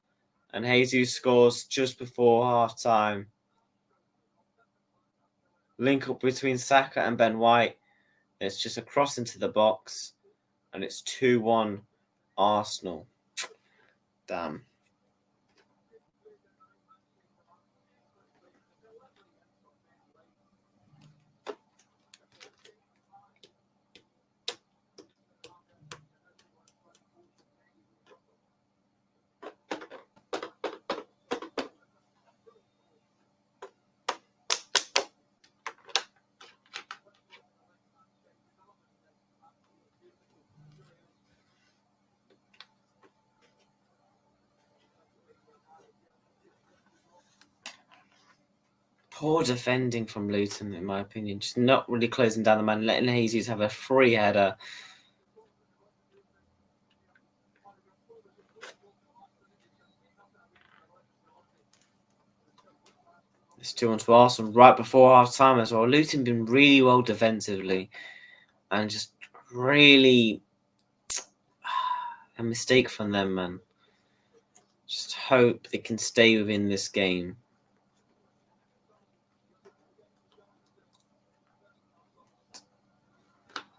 And Jesus scores just before half time. Link up between Saka and Ben White. It's just a cross into the box. And it's 2-1 Arsenal. Damn. Poor defending from Luton, in my opinion. Just not really closing down the man, letting Jesus have a free header. It's 2-1 to Arsenal right before half time as well. Luton been really well defensively and just really a mistake from them, man. Just hope they can stay within this game.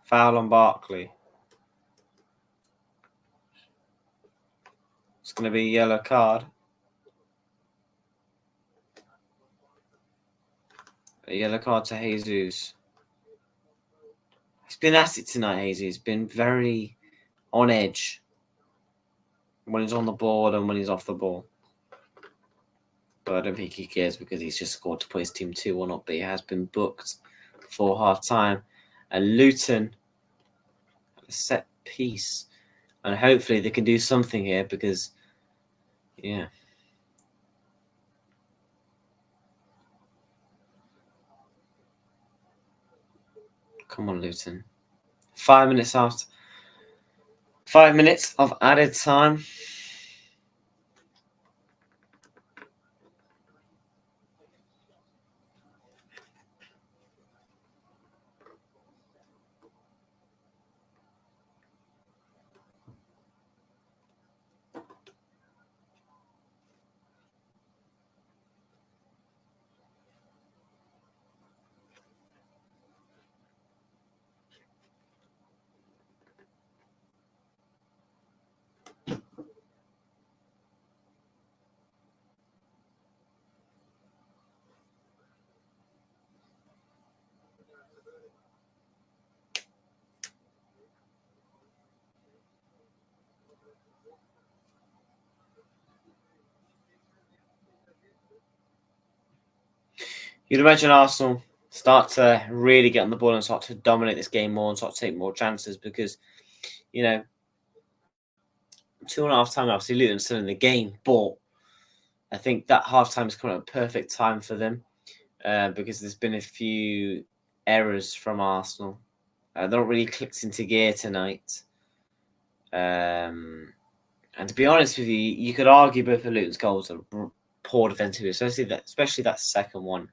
Foul on Barkley. It's going to be a yellow card. A yellow card to Jesus. He's been at it tonight, Jesus. He's been very on edge when he's on the ball and when he's off the ball. But I don't think he cares because he's just scored to put his team 2-1 up. But he has been booked for half-time. And Luton, a set piece. And hopefully they can do something here because, yeah. Come on, Luton. 5 minutes after. 5 minutes of added time. You'd imagine Arsenal start to really get on the ball and start to dominate this game more and start to take more chances because, 2.5 time, obviously Luton's still in the game, but I think that half time is coming at a perfect time for them because there's been a few errors from Arsenal. They're not really clicked into gear tonight. And to be honest with you, you could argue both of Luton's goals are poor defensively, especially that second one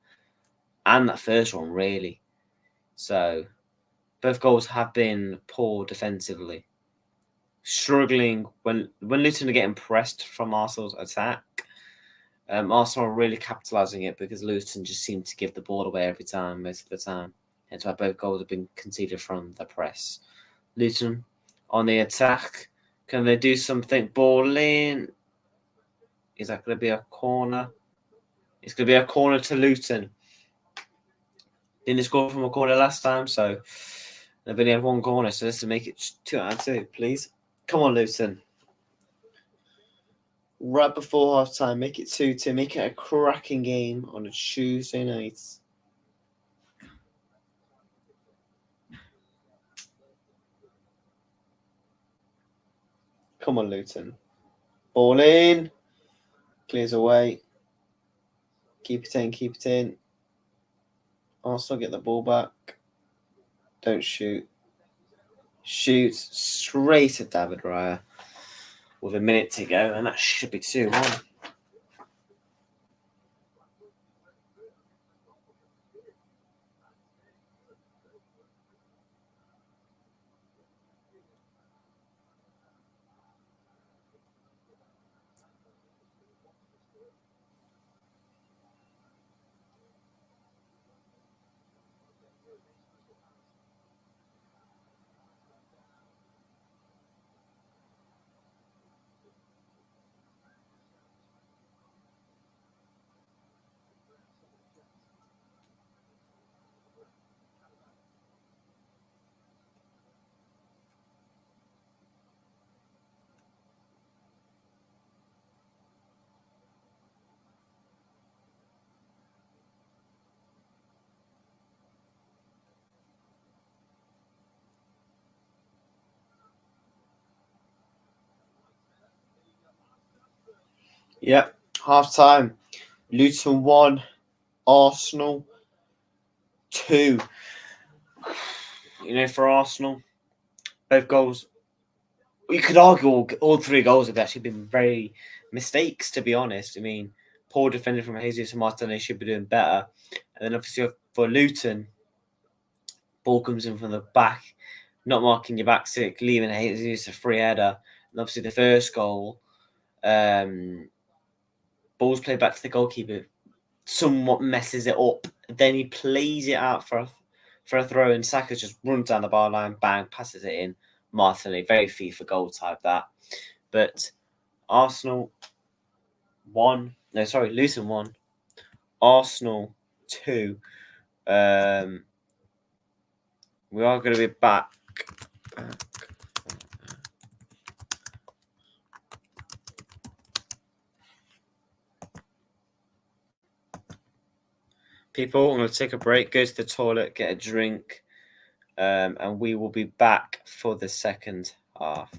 and that first one, really. So both goals have been poor defensively. Struggling when Luton are getting pressed from Arsenal's attack. Arsenal are really capitalising it because Luton just seem to give the ball away every time, most of the time. Hence why both goals have been conceded from the press. Luton on the attack. Can they do something? Ball in. Is that going to be a corner? It's going to be a corner to Luton. Didn't score from a corner last time, so they've only had one corner, so let's make it 2 out of 2, please. Come on, Luton. Right before half time, make it 2-2, make it a cracking game on a Tuesday night. Come on, Luton. Ball in. Clears away. Keep it in. Arsenal get the ball back. Don't shoot. Shoot straight at David Raya with a minute to go, and that should be 2-1. Yep, half time. Luton 1, Arsenal 2. For Arsenal, both goals. You could argue all 3 goals have actually been very mistakes, to be honest. I mean, poor defending from Jesus and Martinez should be doing better. And then obviously for Luton, ball comes in from the back, not marking your back six, leaving Jesus a free header. And obviously the first goal, ball's played back to the goalkeeper, somewhat messes it up. Then he plays it out for a throw, and Saka just runs down the bar line, bang, passes it in. Martinelli, very FIFA goal type that. But Luton 1, Arsenal 2. We are going to be back. People, I'm going to take a break, go to the toilet, get a drink, and we will be back for the second half.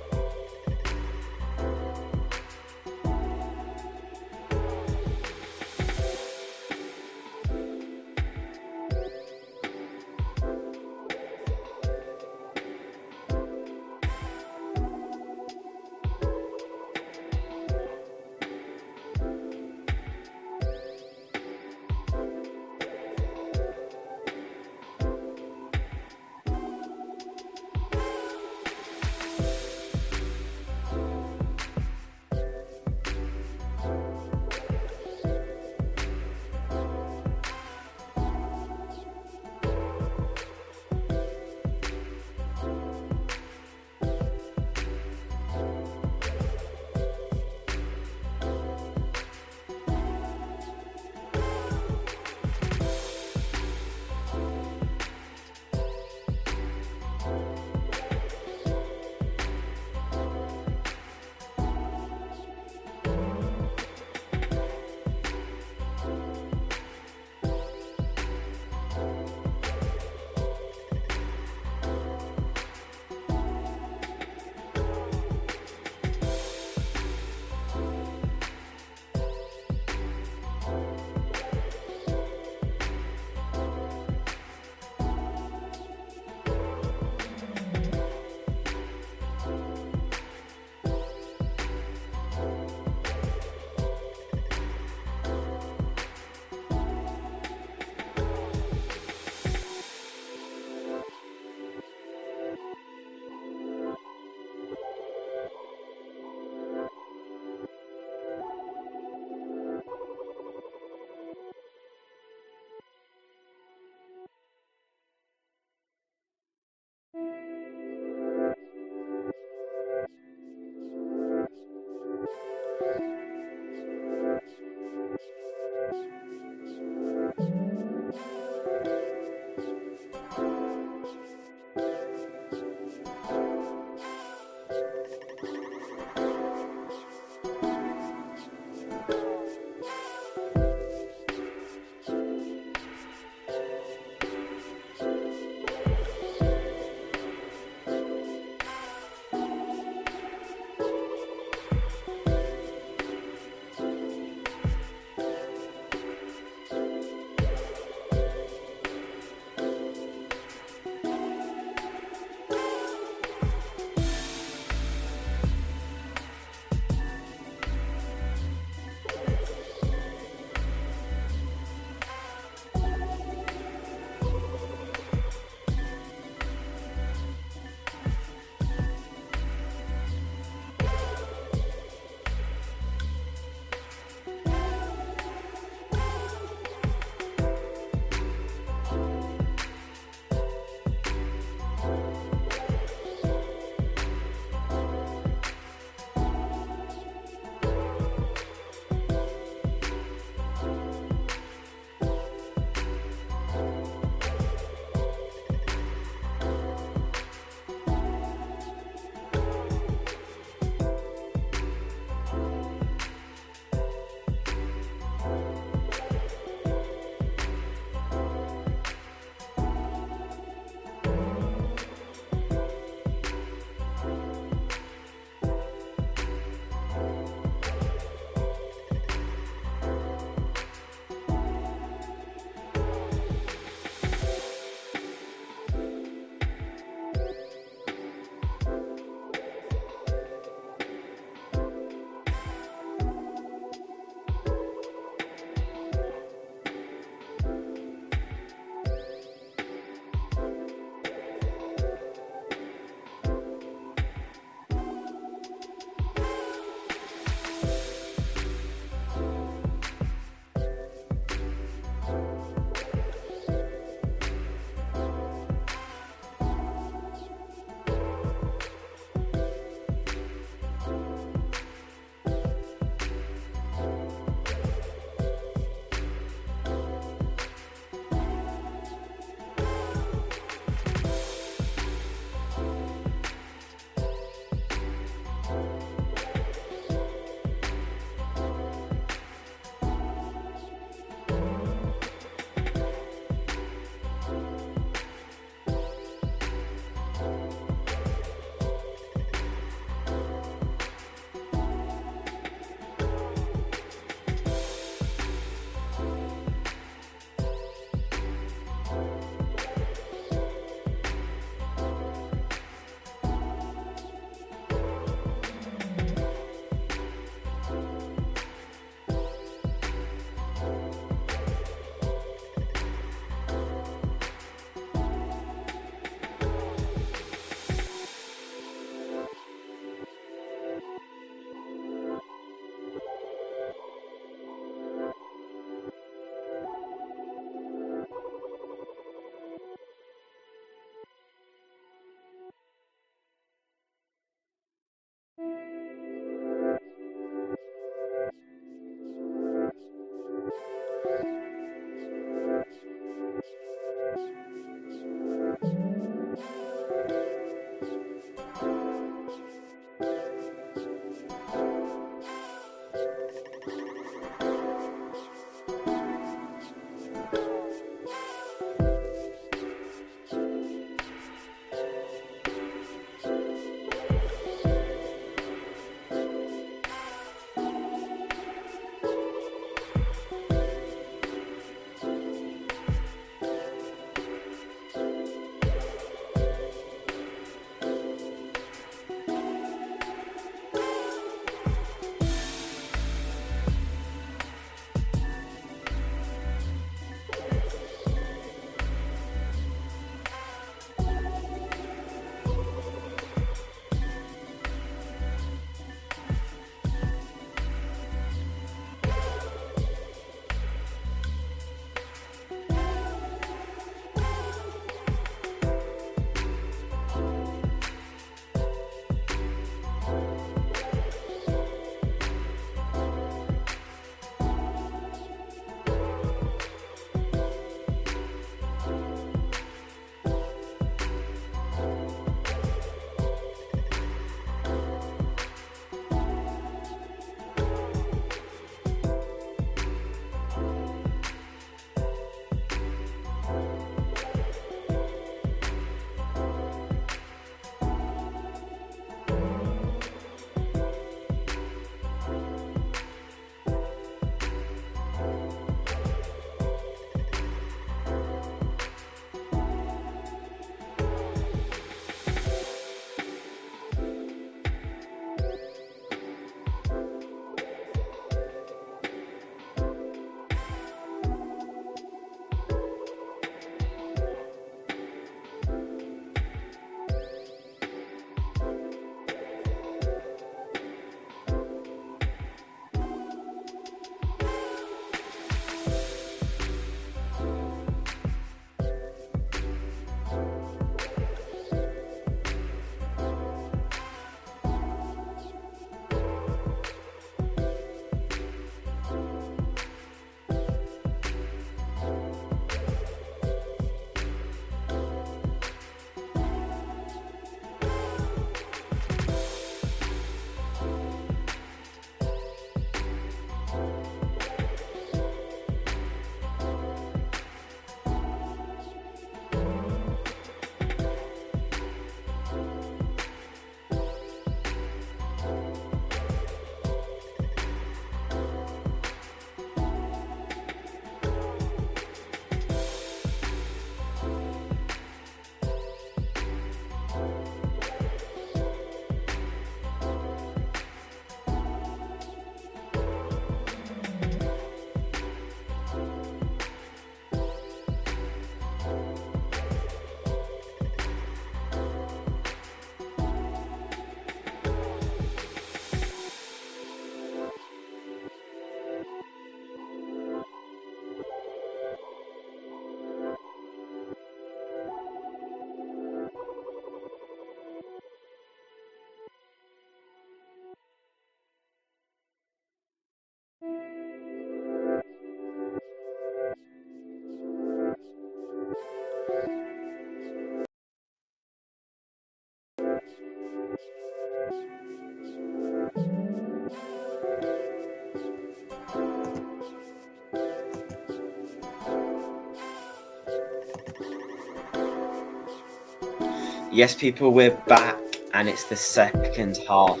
Yes, people, we're back, and it's the second half.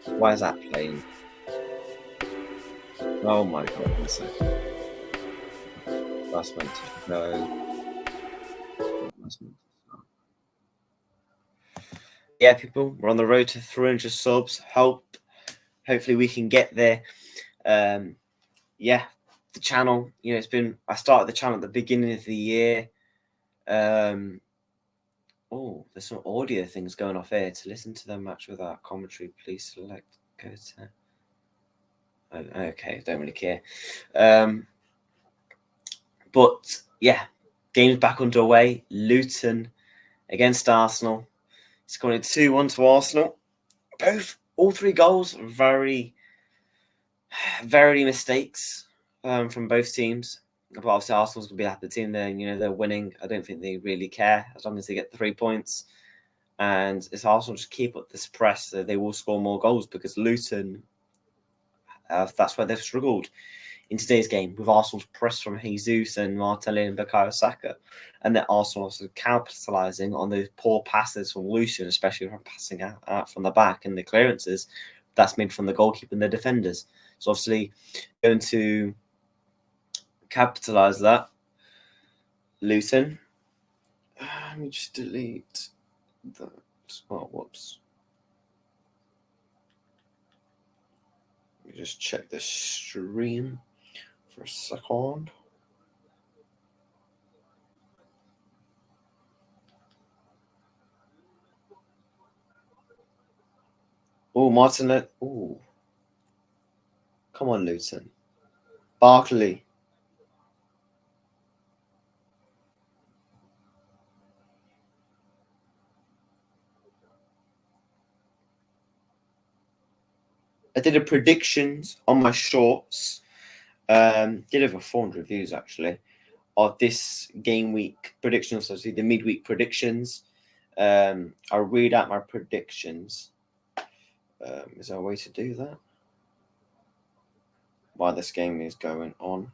Why is that playing? Oh my god, one second. That's meant to go. That's meant to go. Yeah, people, we're on the road to 300 subs. Hopefully we can get there. Yeah, the channel, I started the channel at the beginning of the year. Oh, there's some audio things going off here. To listen to the match without commentary, please select go to. Okay, don't really care. But yeah, game's back underway. Luton against Arsenal. Scoring 2-1 to Arsenal. All three goals, very, very mistakes from both teams. But obviously, Arsenal's going to be a happy team. They're winning. I don't think they really care as long as they get 3 points. And if Arsenal just keep up this press, they will score more goals because Luton, that's where they've struggled in today's game with Arsenal's press from Jesus and Martinelli and Bukayo Saka. And that Arsenal also capitalising on those poor passes from Luton, especially from passing out from the back and the clearances that's made from the goalkeeper and the defenders. So obviously going to capitalise that. Luton. Let me just delete that. Oh, whoops. Let me just check the stream for a second. Oh, Martinelli. Oh. Come on, Luton. Barkley. I did a predictions on my shorts. Did over 400 views actually of this game week predictions. So the midweek predictions. I'll read out my predictions. Is there a way to do that while this game is going on?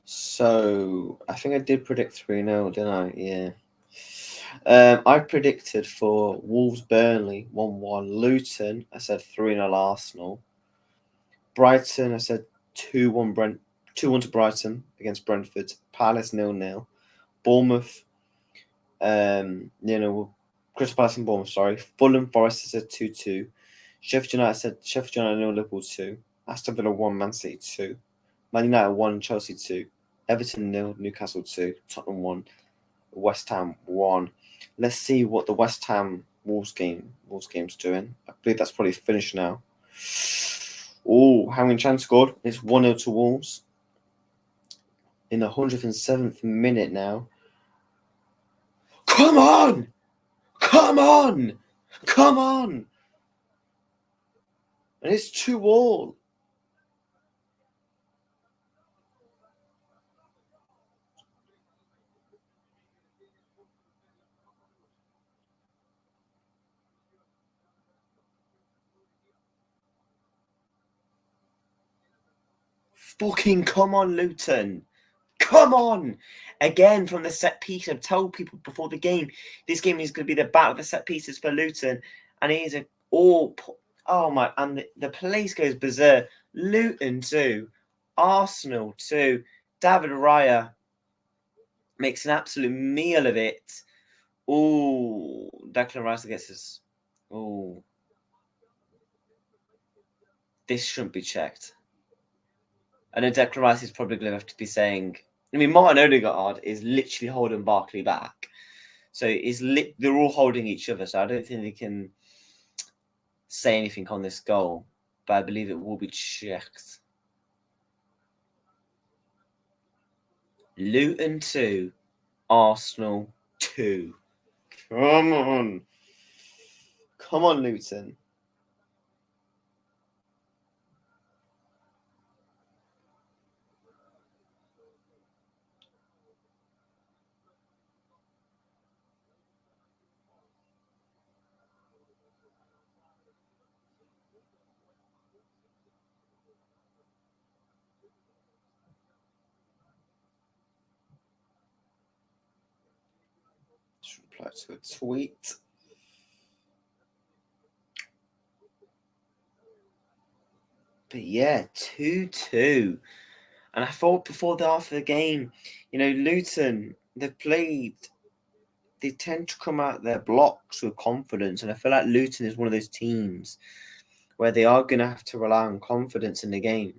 So I think I did predict 3-0, didn't I? Yeah. I predicted for Wolves Burnley 1-1. Luton, I said 3-0 Arsenal. Brighton, I said 2-1 2-1 to Brighton against Brentford. Palace 0-0. Bournemouth, Crystal Palace and Bournemouth, sorry. Fulham Forest, I said 2-2. Sheffield United, I said Sheffield United 0, Liverpool 2. Aston Villa 1, Man City 2. Man United 1, Chelsea 2. Everton 0, Newcastle 2. Tottenham 1. West Ham 1. Let's see what the West Ham Wolves game's doing. I believe that's probably finished now. Oh, Hanging Chan scored. It's 1-0 to Wolves in the 107th minute now. Come on! Come on! Come on! And it's 2-2. Fucking come on, Luton. Come on! Again, from the set piece, I've told people before the game, this game is going to be the battle of the set pieces for Luton. And it is and the place goes berserk. Luton 2, Arsenal 2. David Raya makes an absolute meal of it. Oh, Declan Rice gets his. Oh, this shouldn't be checked. I know Declan Rice is probably going to have to be saying. I mean, Martin Odegaard is literally holding Barkley back, so they're all holding each other. So I don't think they can say anything on this goal, but I believe it will be checked. Luton 2, Arsenal 2. Come on, Luton. Just reply to a tweet. But yeah, 2-2. And I thought after the game, Luton, they tend to come out their blocks with confidence. And I feel like Luton is one of those teams where they are going to have to rely on confidence in the game,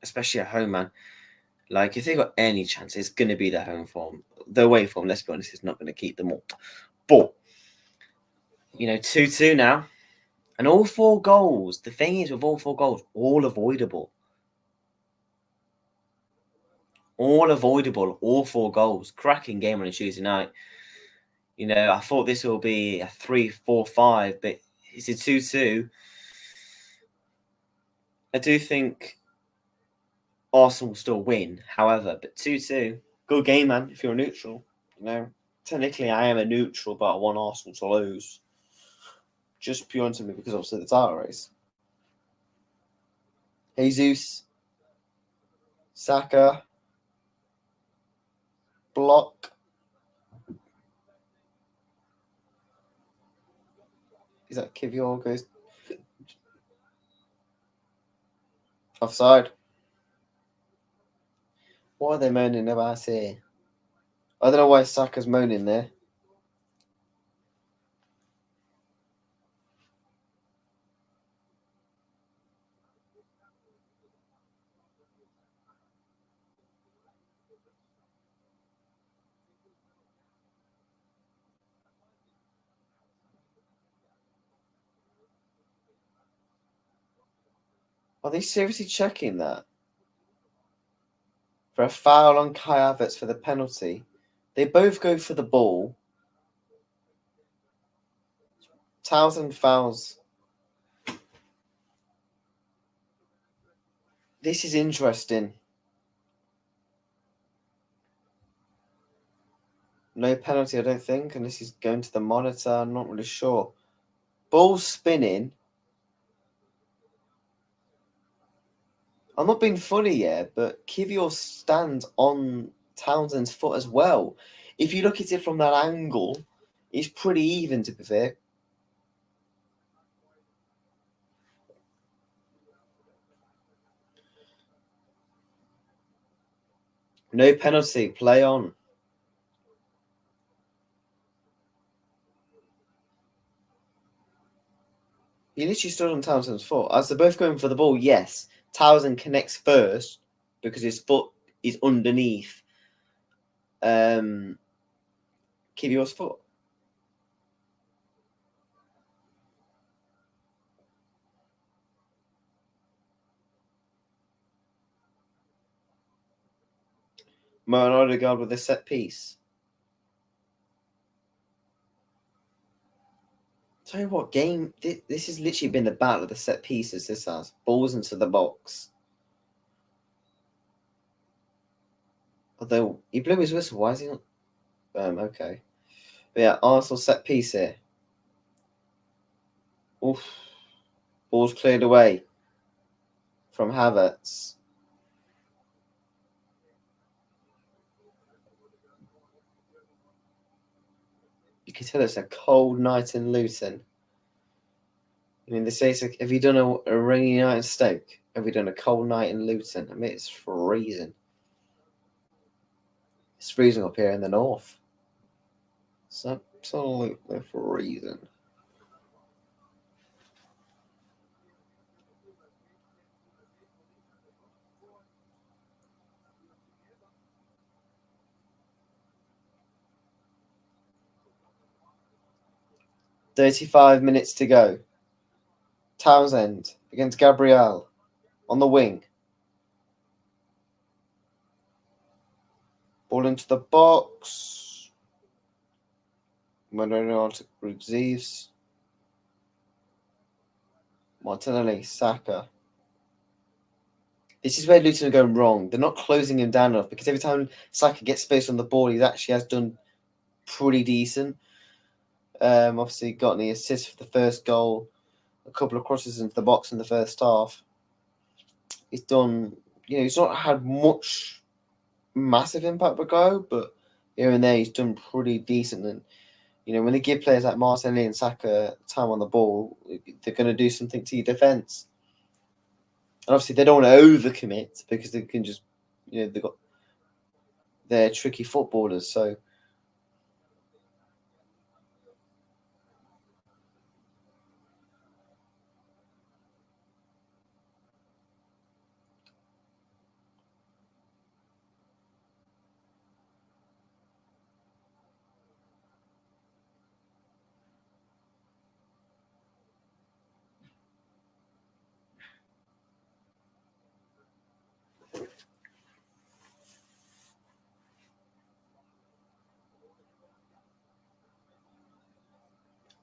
especially at home, man. Like, if they got any chance, it's going to be their home form. The away form, let's be honest, is not going to keep them up. But, 2-2 now. And all 4 goals, the thing is with all 4 goals, all avoidable. All 4 goals. Cracking game on a Tuesday night. I thought this will be a 3-4-5, but it's a 2-2. I do think Arsenal will still win, however, but 2-2, good game, man. If you're a neutral, technically I am a neutral, but I want Arsenal to lose, just pure to me because obviously the title race. Jesus, Saka, block. Is that Kivior goes offside? What are they moaning about here? I don't know why Saka's moaning there. Are they seriously checking that? For a foul on Kai Havertz for the penalty. They both go for the ball. Townsend fouls. This is interesting. No penalty, I don't think, and this is going to the monitor. I'm not really sure. Ball spinning. I'm not being funny yet, but Kivior stands on Townsend's foot as well. If you look at it from that angle, it's pretty even, to be fair. No penalty. Play on. He literally stood on Townsend's foot. As they're both going for the ball, yes. Townsend connects first because his foot is underneath Kivior's foot. Martin Odegaard with a set piece. Tell you what, game. This has literally been the battle of the set pieces. This has balls into the box. Although he blew his whistle, why is he not? Okay. But yeah, Arsenal set piece here. Oof. Ball's cleared away from Havertz. You can tell it's a cold night in Luton. I mean, they say it's like, have you done a rainy night in Stoke? Have you done a cold night in Luton? I mean, it's freezing. It's freezing up here in the north. It's absolutely freezing. "35 minutes to go. Townsend against Gabriel on the wing. Ball into the box. Monreal to Zeeves. Martinelli, Saka. This is where Luton are going wrong. They're not closing him down enough because every time Saka gets space on the ball, he actually has done pretty decent. Obviously, got the assist for the first goal, a couple of crosses into the box in the first half. He's done, he's not had much massive impact per go, but here and there he's done pretty decent. And when they give players like Martinelli and Saka time on the ball, they're going to do something to your defence. And obviously, they don't want to overcommit because they can just, they're tricky footballers. So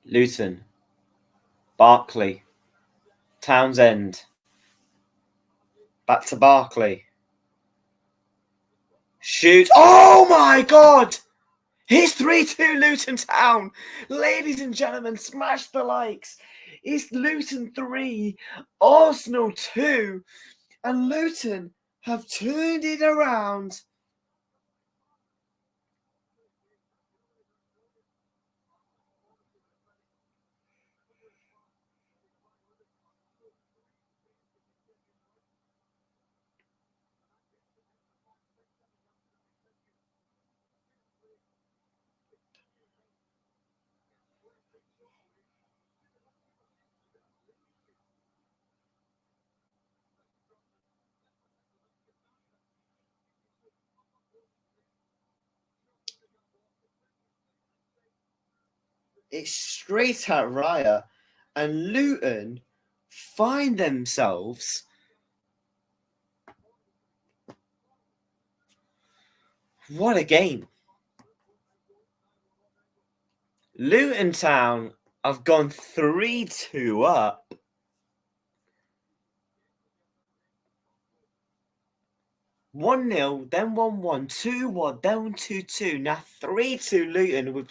Luton, Barkley, Townsend, Back to Barkley. Shoot. Oh my God! It's 3-2 Luton Town. Ladies and gentlemen, smash the likes. It's Luton 3, Arsenal 2, and Luton have turned it around. It's straight at Raya, and Luton find themselves. What a game. Luton Town have gone 3-2 up. 1-0, then 1-1, 2-1, then 2-2, now 3-2 Luton. With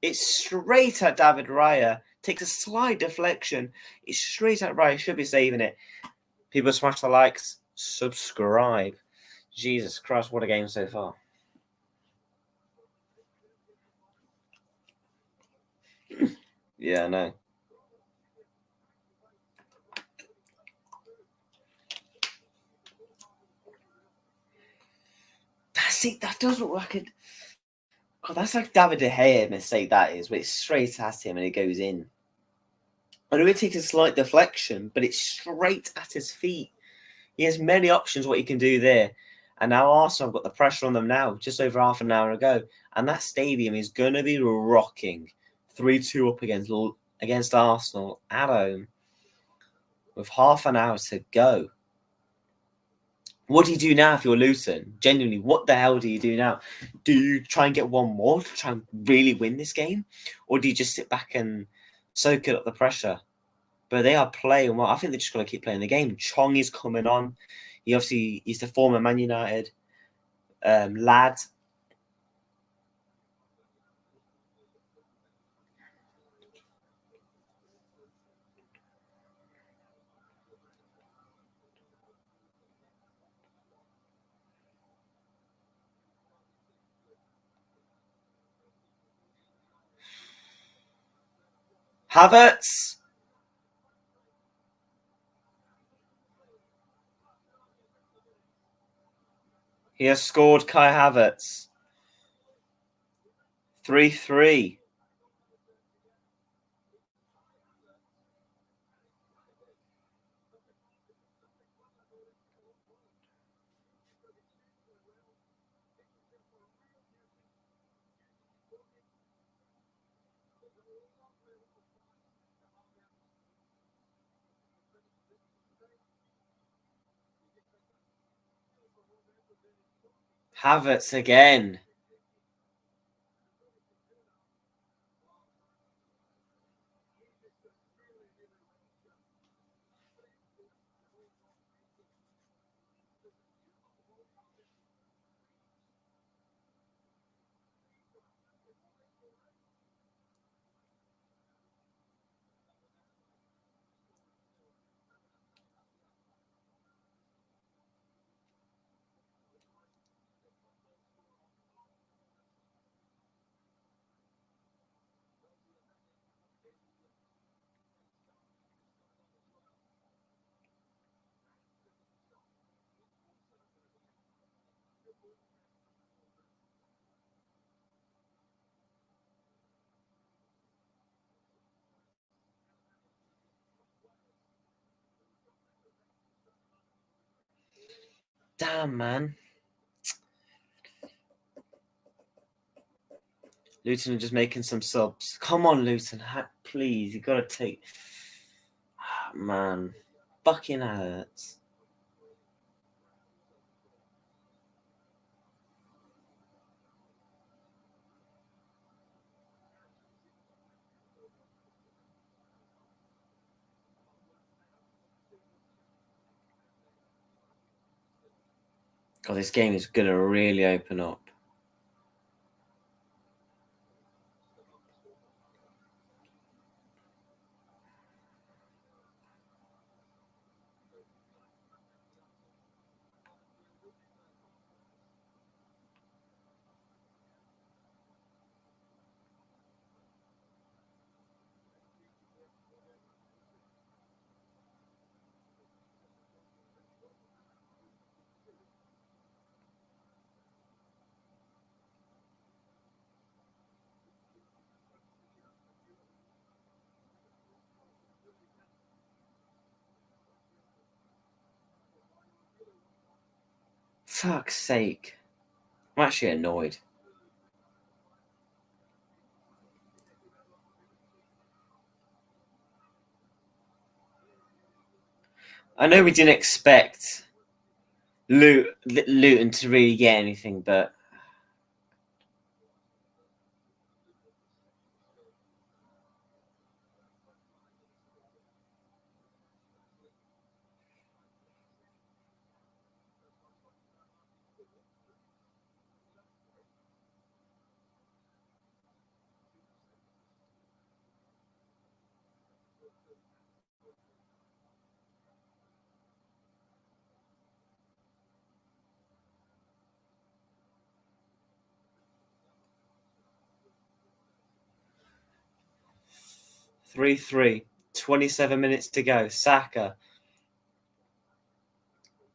it's straight at David Raya. Takes a slight deflection. It's straight at Raya. Should be saving it. People smash the likes. Subscribe. Jesus Christ, what a game so far. Yeah, I know. That does look like it. God, that's like David De Gea mistake that is, but it's straight at him and it goes in. I know it takes a slight deflection, but it's straight at his feet. He has many options what he can do there. And now Arsenal have got the pressure on them now, just over half an hour ago. And that stadium is going to be rocking. 3-2 up against Arsenal at home with half an hour to go. What do you do now if you're Luton? Genuinely, what the hell do you do now? Do you try and get one more to try and really win this game? Or do you just sit back and soak it up the pressure? But they are playing well. I think they're just going to keep playing the game. Chong is coming on. He's the former Man United lad. Havertz. He has scored. Kai Havertz. 3-3. Havertz again. Damn, man. Luton are just making some subs. Come on, Luton. Please, you got to take... man. Fucking hurts. God, this game is going to really open up. Fuck's sake. I'm actually annoyed. I know we didn't expect Luton to really get anything, but 3-3. 27 minutes to go. Saka.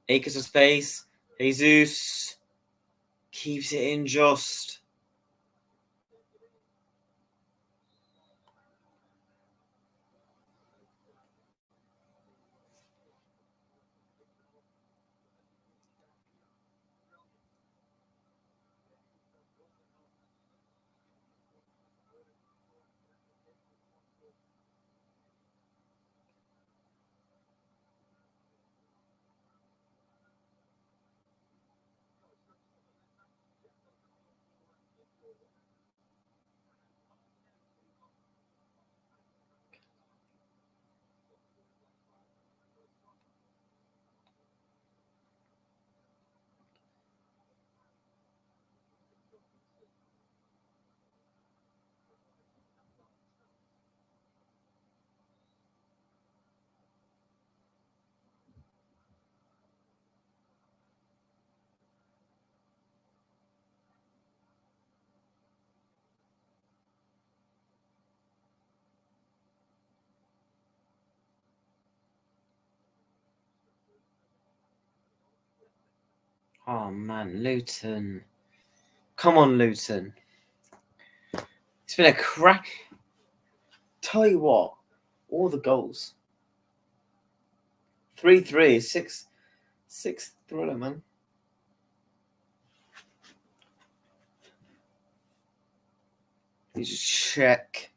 Acres of space. Jesus keeps it in just. Oh man, Luton. Come on, Luton. It's been a crack. Tell you what, all the goals. 3-3, 6 thriller, man. You just check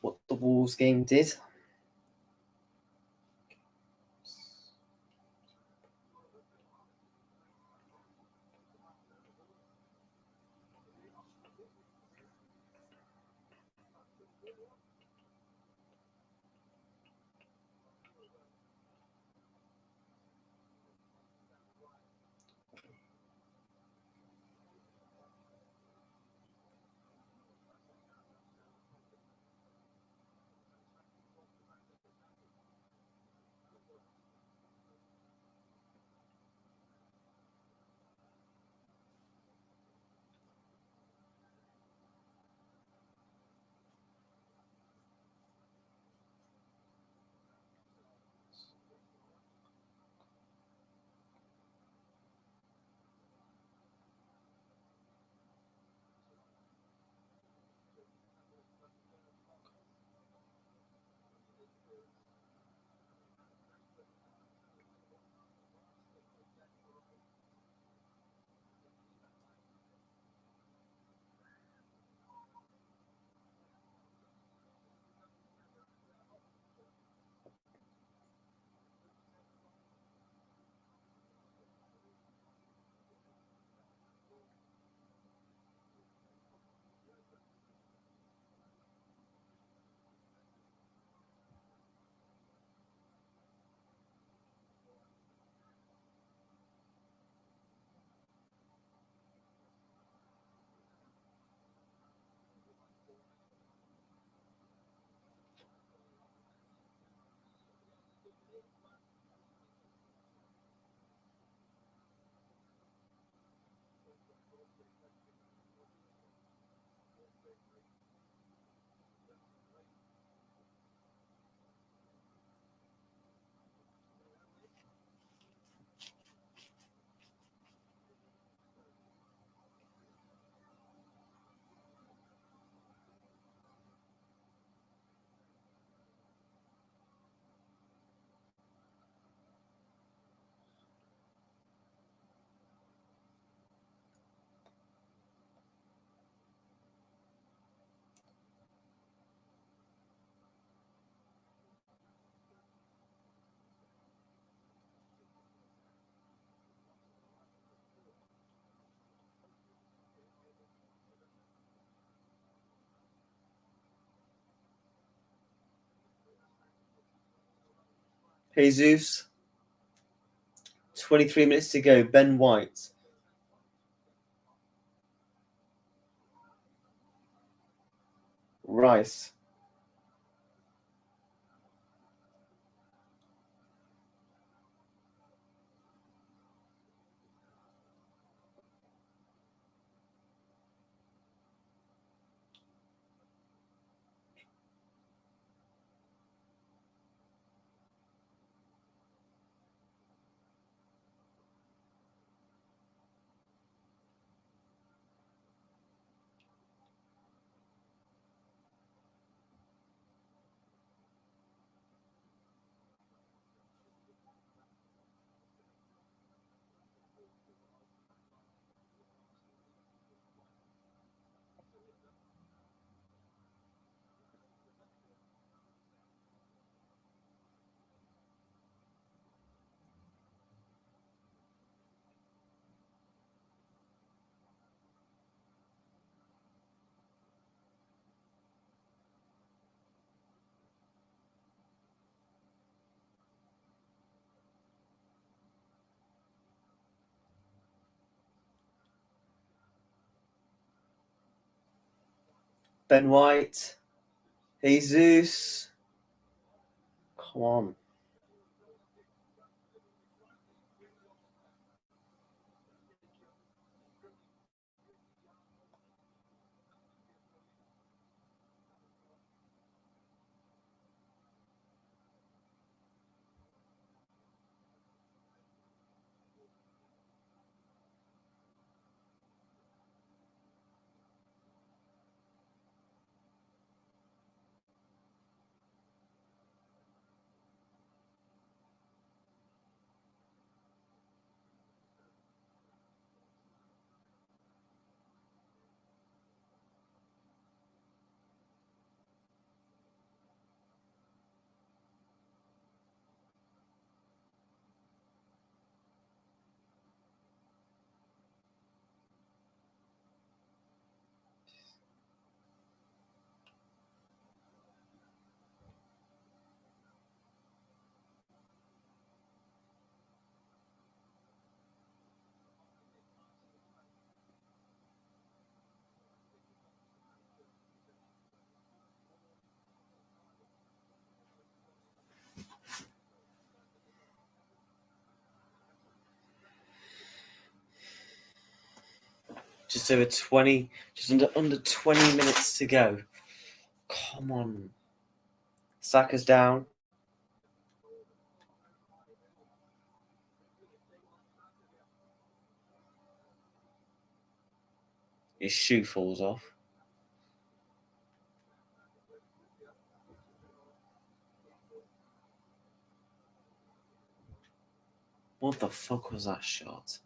what the Wolves game did. Jesus. 23 minutes to go. Ben White. Rice. Ben White. Jesus. Come on. Just over 20, just under 20 minutes to go. Come on. Saka's down. His shoe falls off. What the fuck was that shot?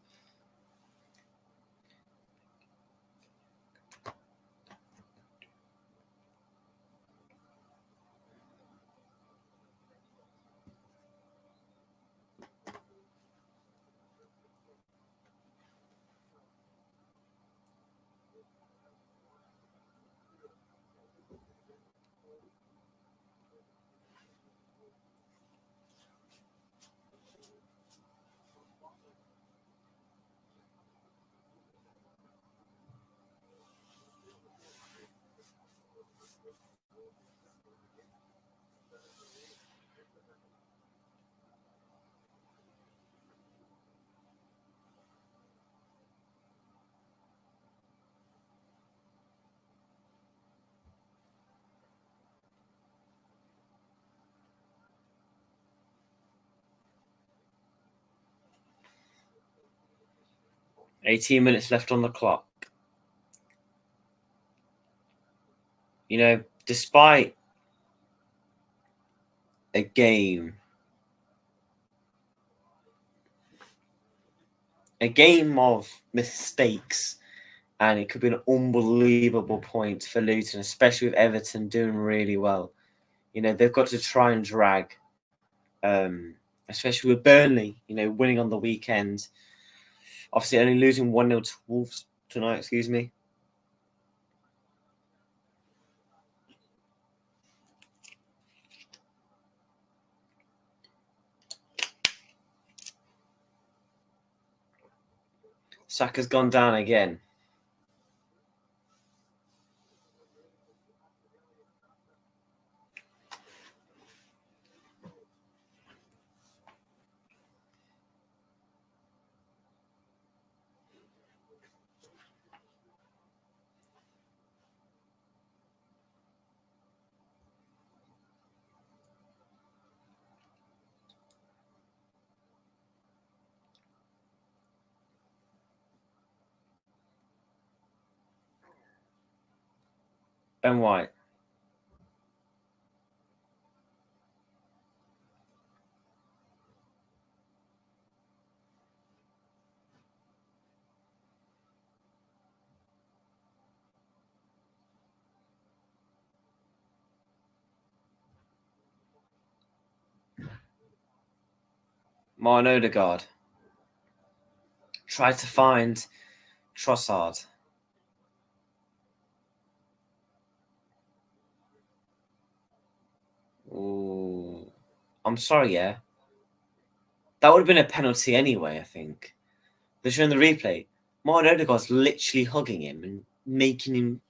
$18 minutes left on the clock. You know, despite a game of mistakes, and it could be an unbelievable point for Luton, especially with Everton doing really well. You know, they've got to try and drag, especially with Burnley, you know, winning on the weekend. Obviously, only losing 1-0 to Wolves tonight, excuse me. Saka's gone down again. Ben White. Martin Odegaard. Tried to find Trossard. Ooh. I'm sorry, yeah. That would have been a penalty anyway, I think. They're showing the replay. Martin Odegaard's literally hugging him and making him.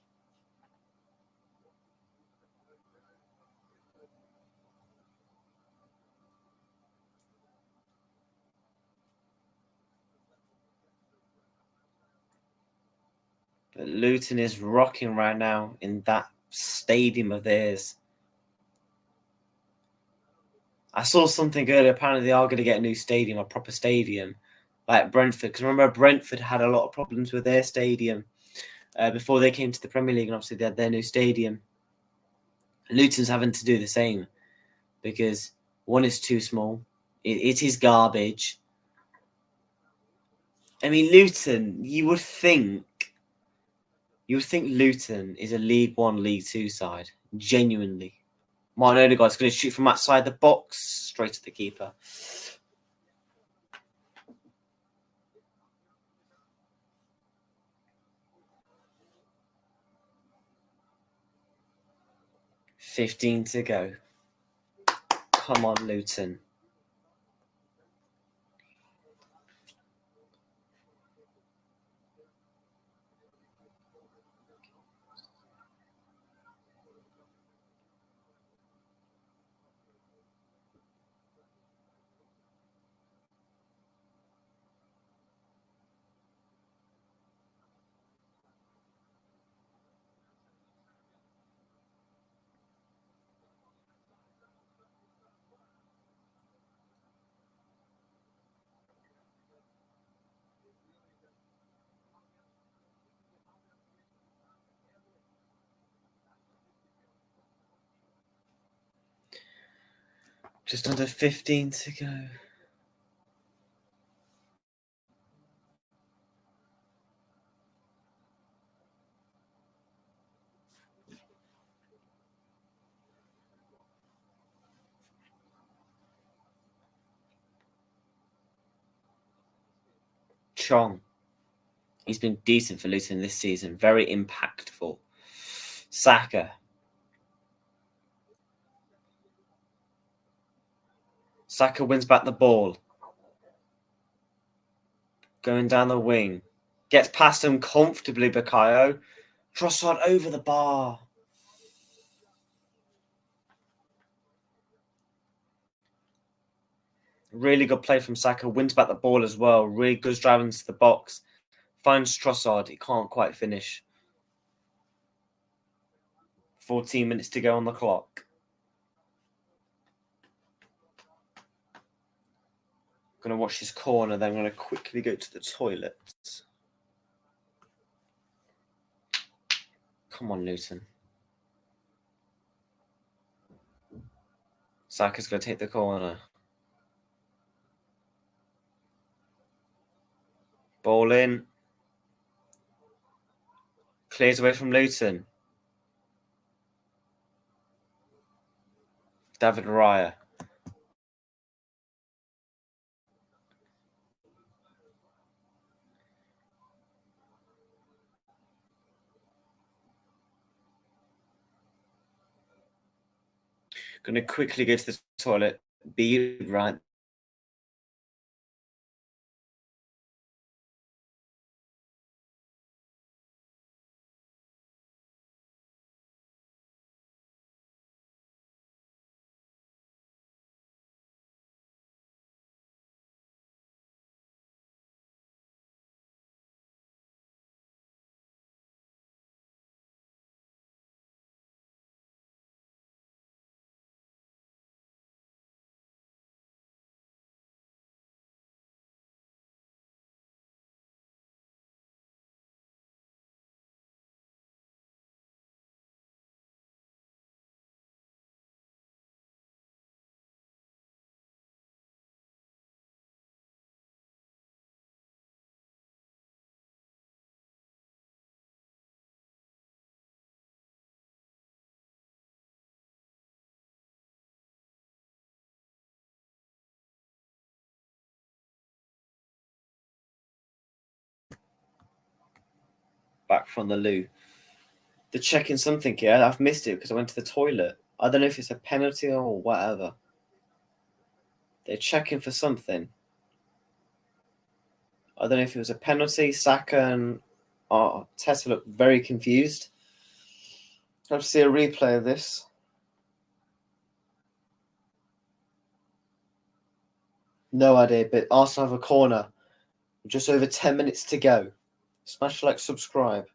But Luton is rocking right now in that stadium of theirs. I saw something earlier. Apparently, they are going to get a new stadium, a proper stadium, like Brentford. Because remember, Brentford had a lot of problems with their stadium before they came to the Premier League, and obviously they had their new stadium. Luton's having to do the same because one is too small. It is garbage. I mean, Luton. You would think Luton is a League One, League Two side. Genuinely, Martin Odegaard's going to shoot from outside the box straight at the keeper. $15 to go. Come on, Luton. Just under 15 to go. Chong. He's been decent for Luton this season. Very impactful. Saka. Saka wins back the ball. Going down the wing. Gets past him comfortably, Bukayo. Trossard over the bar. Really good play from Saka. Wins back the ball as well. Really good driving into the box. Finds Trossard. He can't quite finish. 14 minutes to go on the clock. Going to watch his corner. Then I'm going to quickly go to the toilet. Come on, Luton. Saka's going to take the corner. Ball in. Clears away from Luton. David Raya. Going to quickly go to the toilet. Be right back from the loo. They're checking something here. I've missed it because I went to the toilet. I don't know if it's a penalty or whatever. They're checking for something. I don't know if it was a penalty. Saka and Tessa look very confused. I'll see a replay of this. No idea, but Arsenal have a corner. Just over 10 minutes to go. Smash like, subscribe.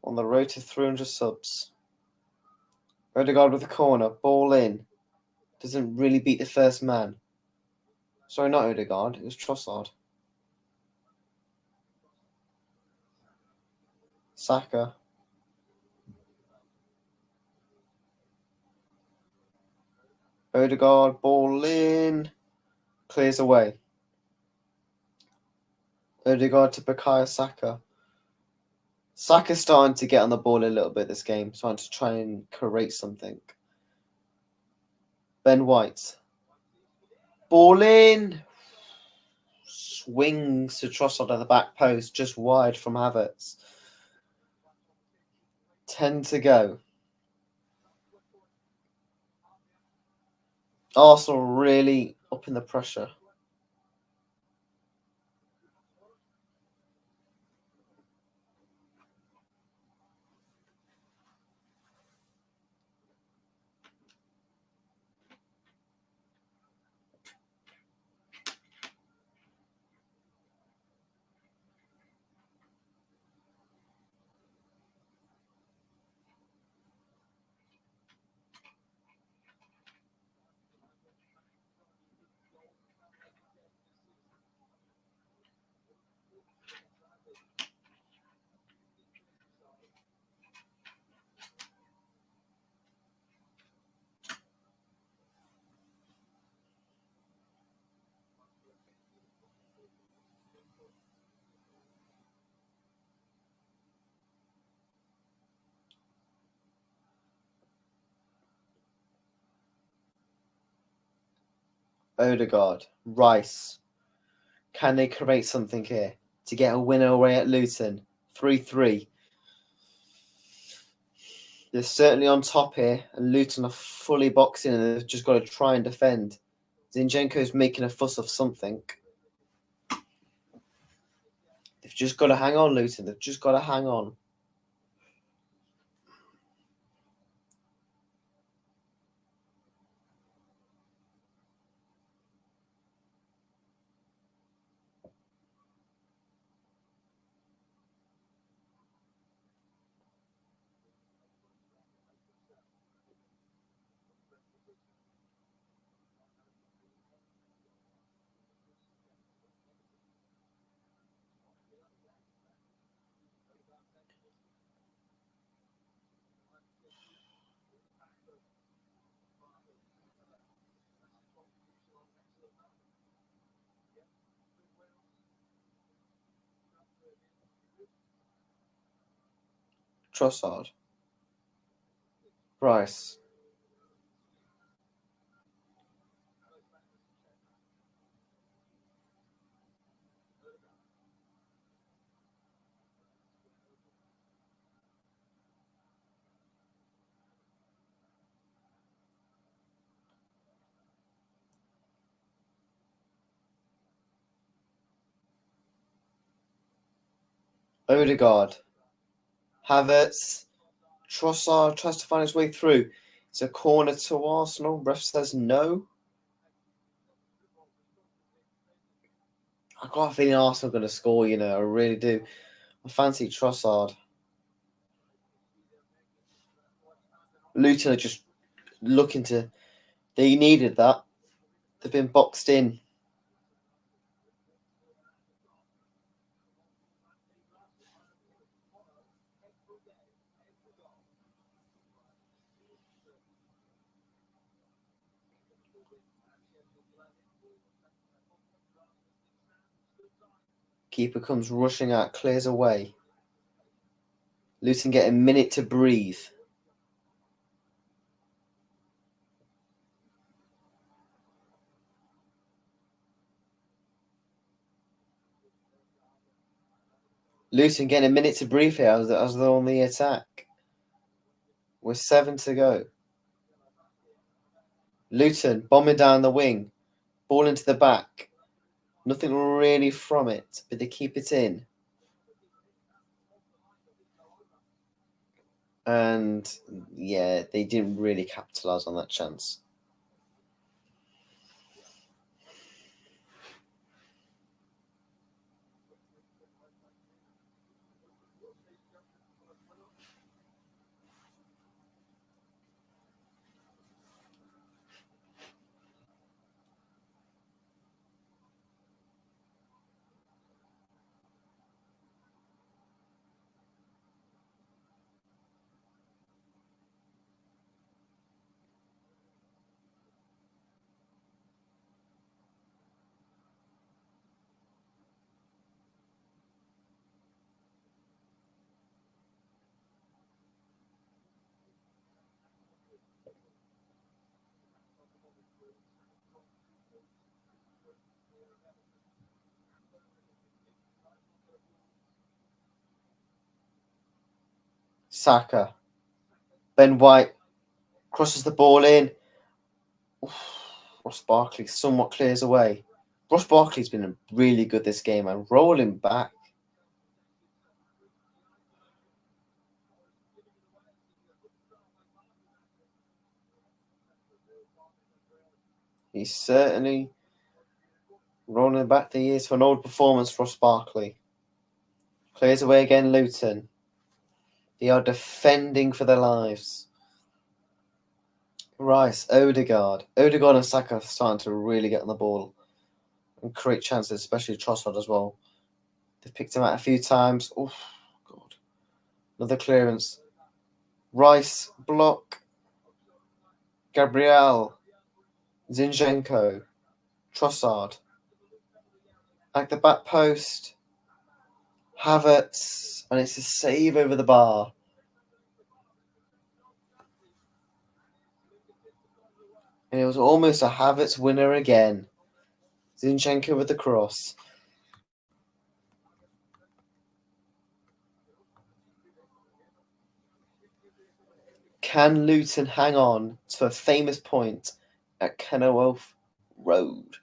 On the road to 300 subs. Odegaard with a corner. Ball in. Doesn't really beat the first man. Sorry, not Odegaard. It was Trossard. Saka. Odegaard. Ball in. Clears away. Odegaard to Bukayo Saka. Saka's starting to get on the ball a little bit this game, trying to try and create something. Ben White. Ball in. Swings to Trossard at the back post, just wide from Havertz. 10 to go. Arsenal really upping the pressure. Odegaard, Rice. Can they create something here to get a winner away at Luton? 3-3. They're certainly on top here, and Luton are fully boxing, and they've just got to try and defend. Zinchenko's making a fuss of something. They've just got to hang on, Luton. They've just got to hang on. Trossard. Rice. Odegaard. Havertz. Trossard tries to find his way through. It's a corner to Arsenal. Ref says no. I've got a feeling Arsenal are going to score, I really do. I fancy Trossard. Luton are just looking to... They needed that. They've been boxed in. Keeper comes rushing out, clears away. Luton get a minute to breathe. Luton getting a minute to breathe here as they're on the attack. With 7 to go. Luton bombing down the wing. Ball into the back. Nothing really from it, but they keep it in. And yeah, they didn't really capitalise on that chance. Saka. Ben White crosses the ball in. Ross Barkley somewhat clears away. Ross Barkley's been really good this game and rolling back. He's certainly rolling back the years for an old performance, Ross Barkley. Clears away again, Luton. They are defending for their lives. Rice, Odegaard. Odegaard and Saka are starting to really get on the ball and create chances, especially Trossard as well. They've picked him out a few times. Oh, God. Another clearance. Rice, block. Gabriel. Zinchenko. Trossard. At the back post. Havertz. And it's a save over the bar. And it was almost a Havertz winner again. Zinchenko with the cross. Can Luton hang on to a famous point at Kenilworth Road?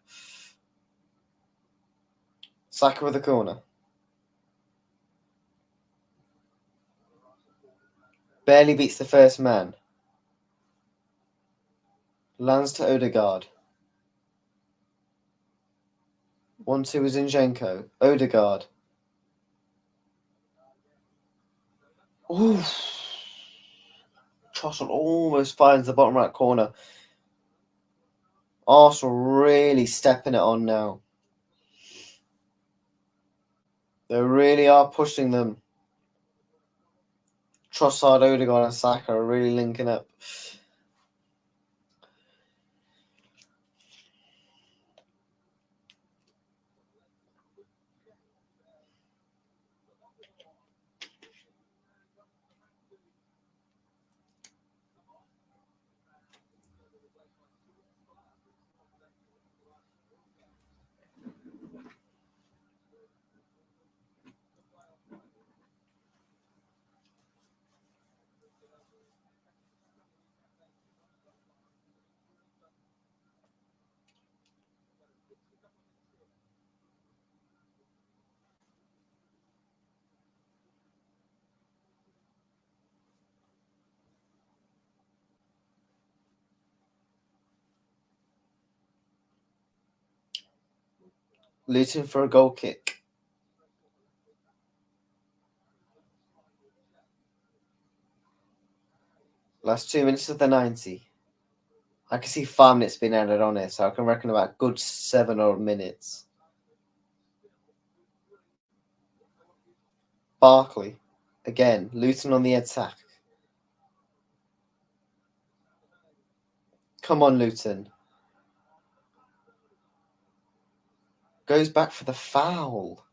Saka with the corner. Barely beats the first man. Lands to Odegaard. 1-2 is Zinchenko. Odegaard. Oof. Trossard almost finds the bottom right corner. Arsenal really stepping it on now. They really are pushing them. Trossard, Odegaard and Saka are really linking up. Luton for a goal kick. Last 2 minutes of the 90. I can see 5 minutes being added on it, so I can reckon about a good 7 odd minutes. Barkley. Again, Luton on the attack. Come on, Luton. Goes back for the foul.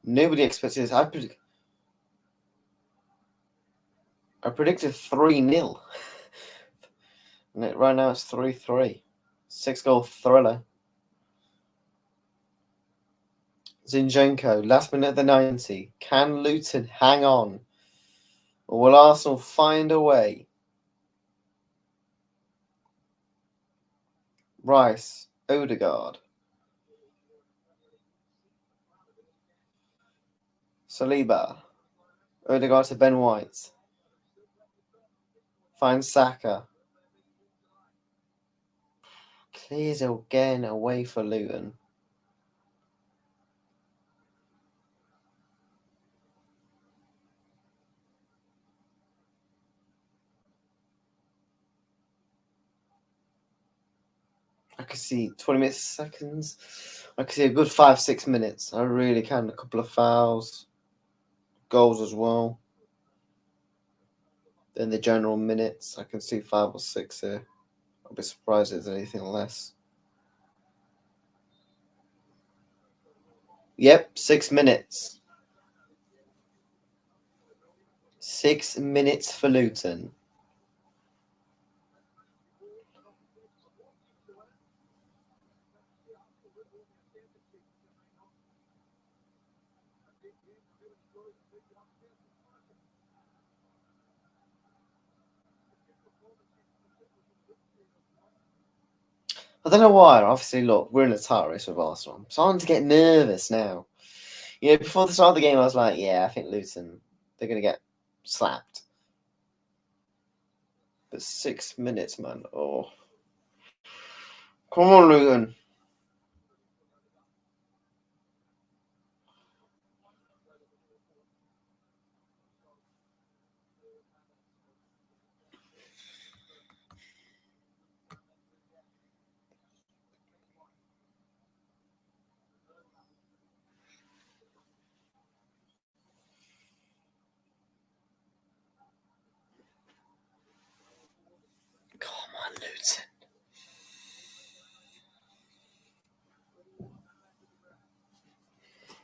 Nobody expected this. I predicted 3-0. And right now it's 3-3. 6-goal thriller. Zinchenko, last minute of the 90. Can Luton hang on? Or will Arsenal find a way? Rice, Odegaard. Saliba. Odegaard to Ben White. Finds Saka. Clears again away for Luton. I could see 20 minutes, seconds. I could see a good 5-6 minutes. I really can. A couple of fouls. Goals as well. Then the general minutes. I can see 5 or 6 here. I'll be surprised if there's anything less. Yep, 6 minutes. 6 minutes for Luton. I don't know why. Obviously, look, we're in a title race with Arsenal. I'm starting to get nervous now. You know, before the start of the game, I was like, yeah, I think Luton, they're going to get slapped. But 6 minutes, man. Oh. Come on, Luton. Come on, Luton.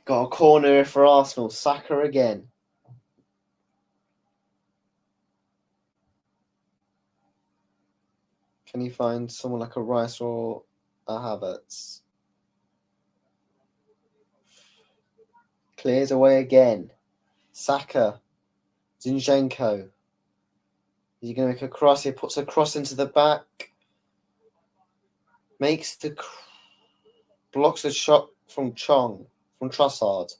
Got a corner for Arsenal. Saka again. Can you find someone like a Rice or a Havertz? Clears away again. Saka. Zinchenko. Is he going to make a cross? He puts a cross into the back. Makes the... Blocks the shot from Chong. From Trossard.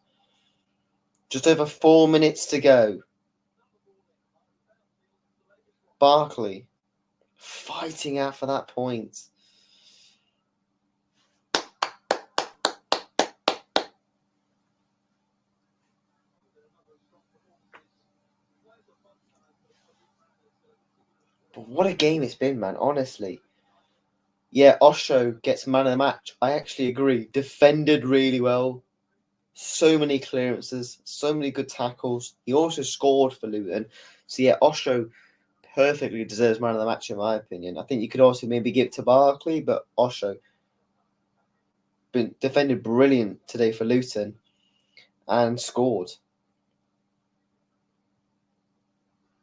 Just over 4 minutes to go. Barkley. Fighting out for that point. But what a game it's been, man, honestly. Yeah, Osho gets man of the match. I actually agree. Defended really well. So many clearances. So many good tackles. He also scored for Luton. So yeah, Osho perfectly deserves man of the match in my opinion. I think you could also maybe give it to Barkley, but Osho been defended brilliant today for Luton and scored.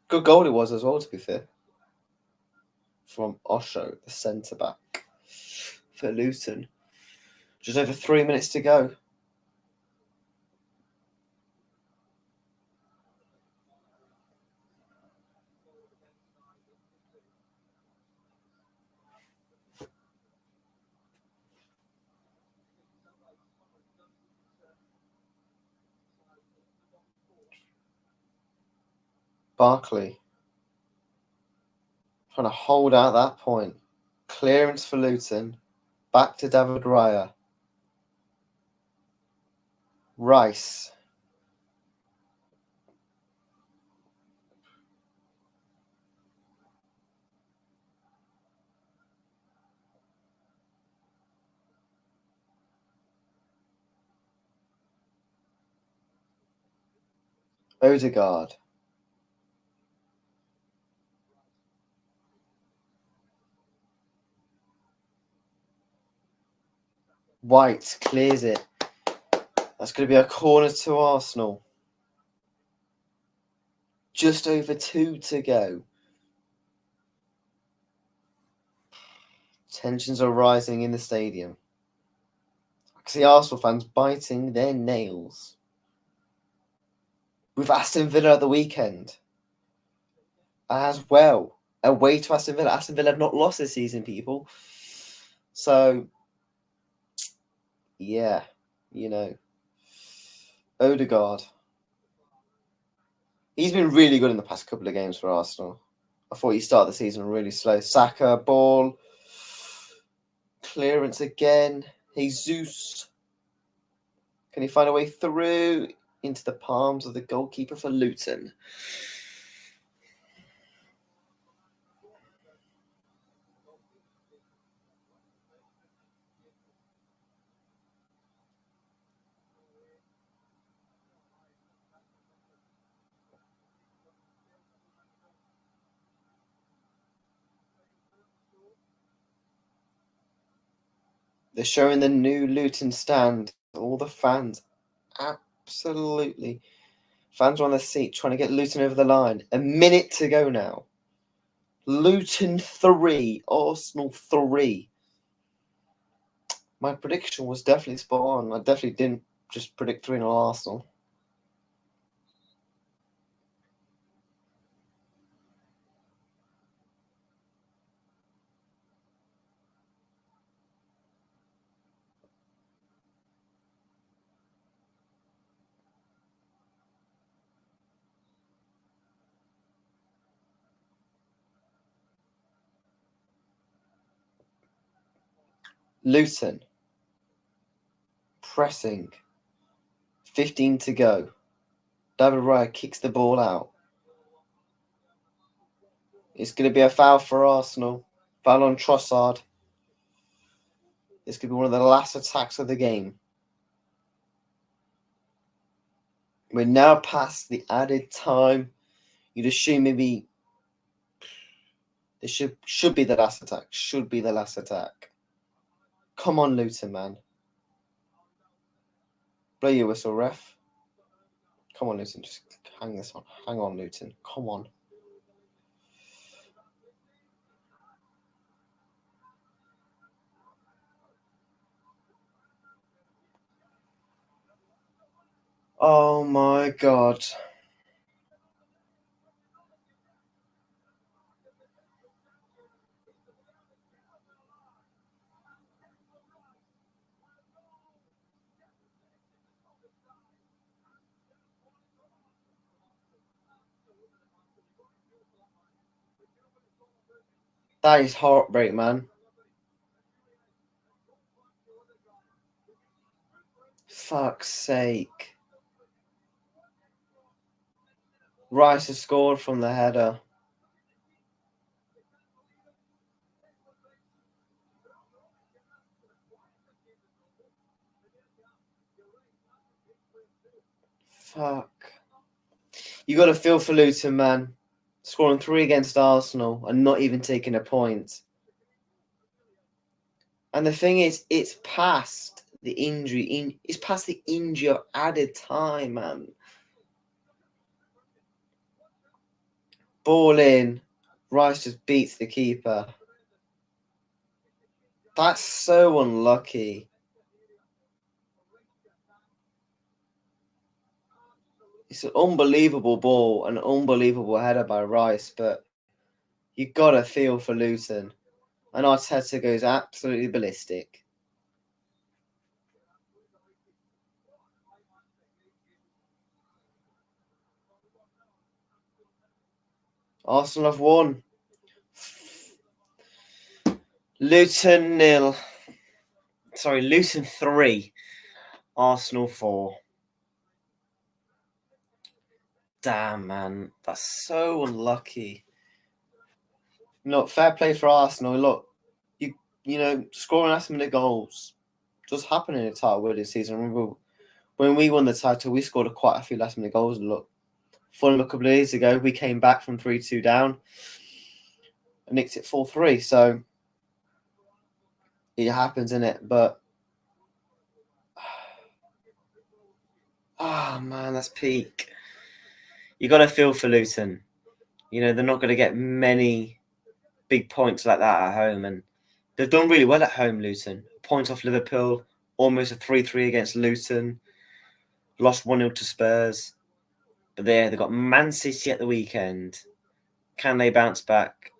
Good goal it was as well, to be fair. From Osho, the centre-back for Luton. Just over 3 minutes to go. Barkley trying to hold out that point. Clearance for Luton. Back to David Raya. Rice. Odegaard. White clears it. That's going to be a corner to Arsenal. Just over 2 to go. Tensions are rising in the stadium. I can see Arsenal fans biting their nails. With Aston Villa at the weekend as well. Away to Aston Villa. Aston Villa have not lost this season, people. So, yeah, Odegaard. He's been really good in the past couple of games for Arsenal. I thought he started the season really slow. Saka, ball. Clearance again. Jesus. Can he find a way through into the palms of the goalkeeper for Luton? They're showing the new Luton stand. All the fans, absolutely. Fans are on their seat trying to get Luton over the line. A minute to go now. Luton 3, Arsenal 3. My prediction was definitely spot on. I definitely didn't just predict 3-0 Arsenal. Luton. Pressing. 15 to go. David Raya kicks the ball out. It's going to be a foul for Arsenal. Foul on Trossard. This could be one of the last attacks of the game. We're now past the added time. You'd assume maybe this should be the last attack. Should be the last attack. Come on, Luton, man. Blow your whistle, ref. Come on, Luton. Just hang this on. Hang on, Luton. Come on. Oh my God. That is heartbreak, man. Fuck's sake. Rice has scored from the header. Fuck. You got to feel for Luton, man. Scoring 3 against Arsenal and not even taking a point. And the thing is, it's past the injury. It's past the injury of added time, man. Ball in. Rice just beats the keeper. That's so unlucky. It's an unbelievable ball, an unbelievable header by Rice, but you got to feel for Luton. And Arteta goes absolutely ballistic. Arsenal have won. Luton 0. Sorry, Luton 3. Arsenal 4. Damn, man. That's so unlucky. Look, fair play for Arsenal. Look, scoring last minute goals does happen in a title win this season. Remember, when we won the title, we scored quite a few last minute goals. Look, Fulham a couple of days ago, we came back from 3-2 down and nicked it 4-3. So it happens, innit? But Oh man, that's peak. You got to feel for Luton. You know, they're not going to get many big points like that at home, and they've done really well at home, Luton. Point off Liverpool, almost a 3-3 against Luton, lost 1-0 to Spurs. But they've got Man City at the weekend. Can they bounce back?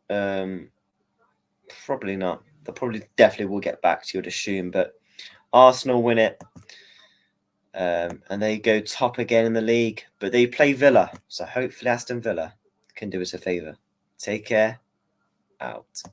Probably not. They definitely will get back to you, I'd assume, but Arsenal win it. And they go top again in the league, but they play Villa. So hopefully Aston Villa can do us a favour. Take care. Out.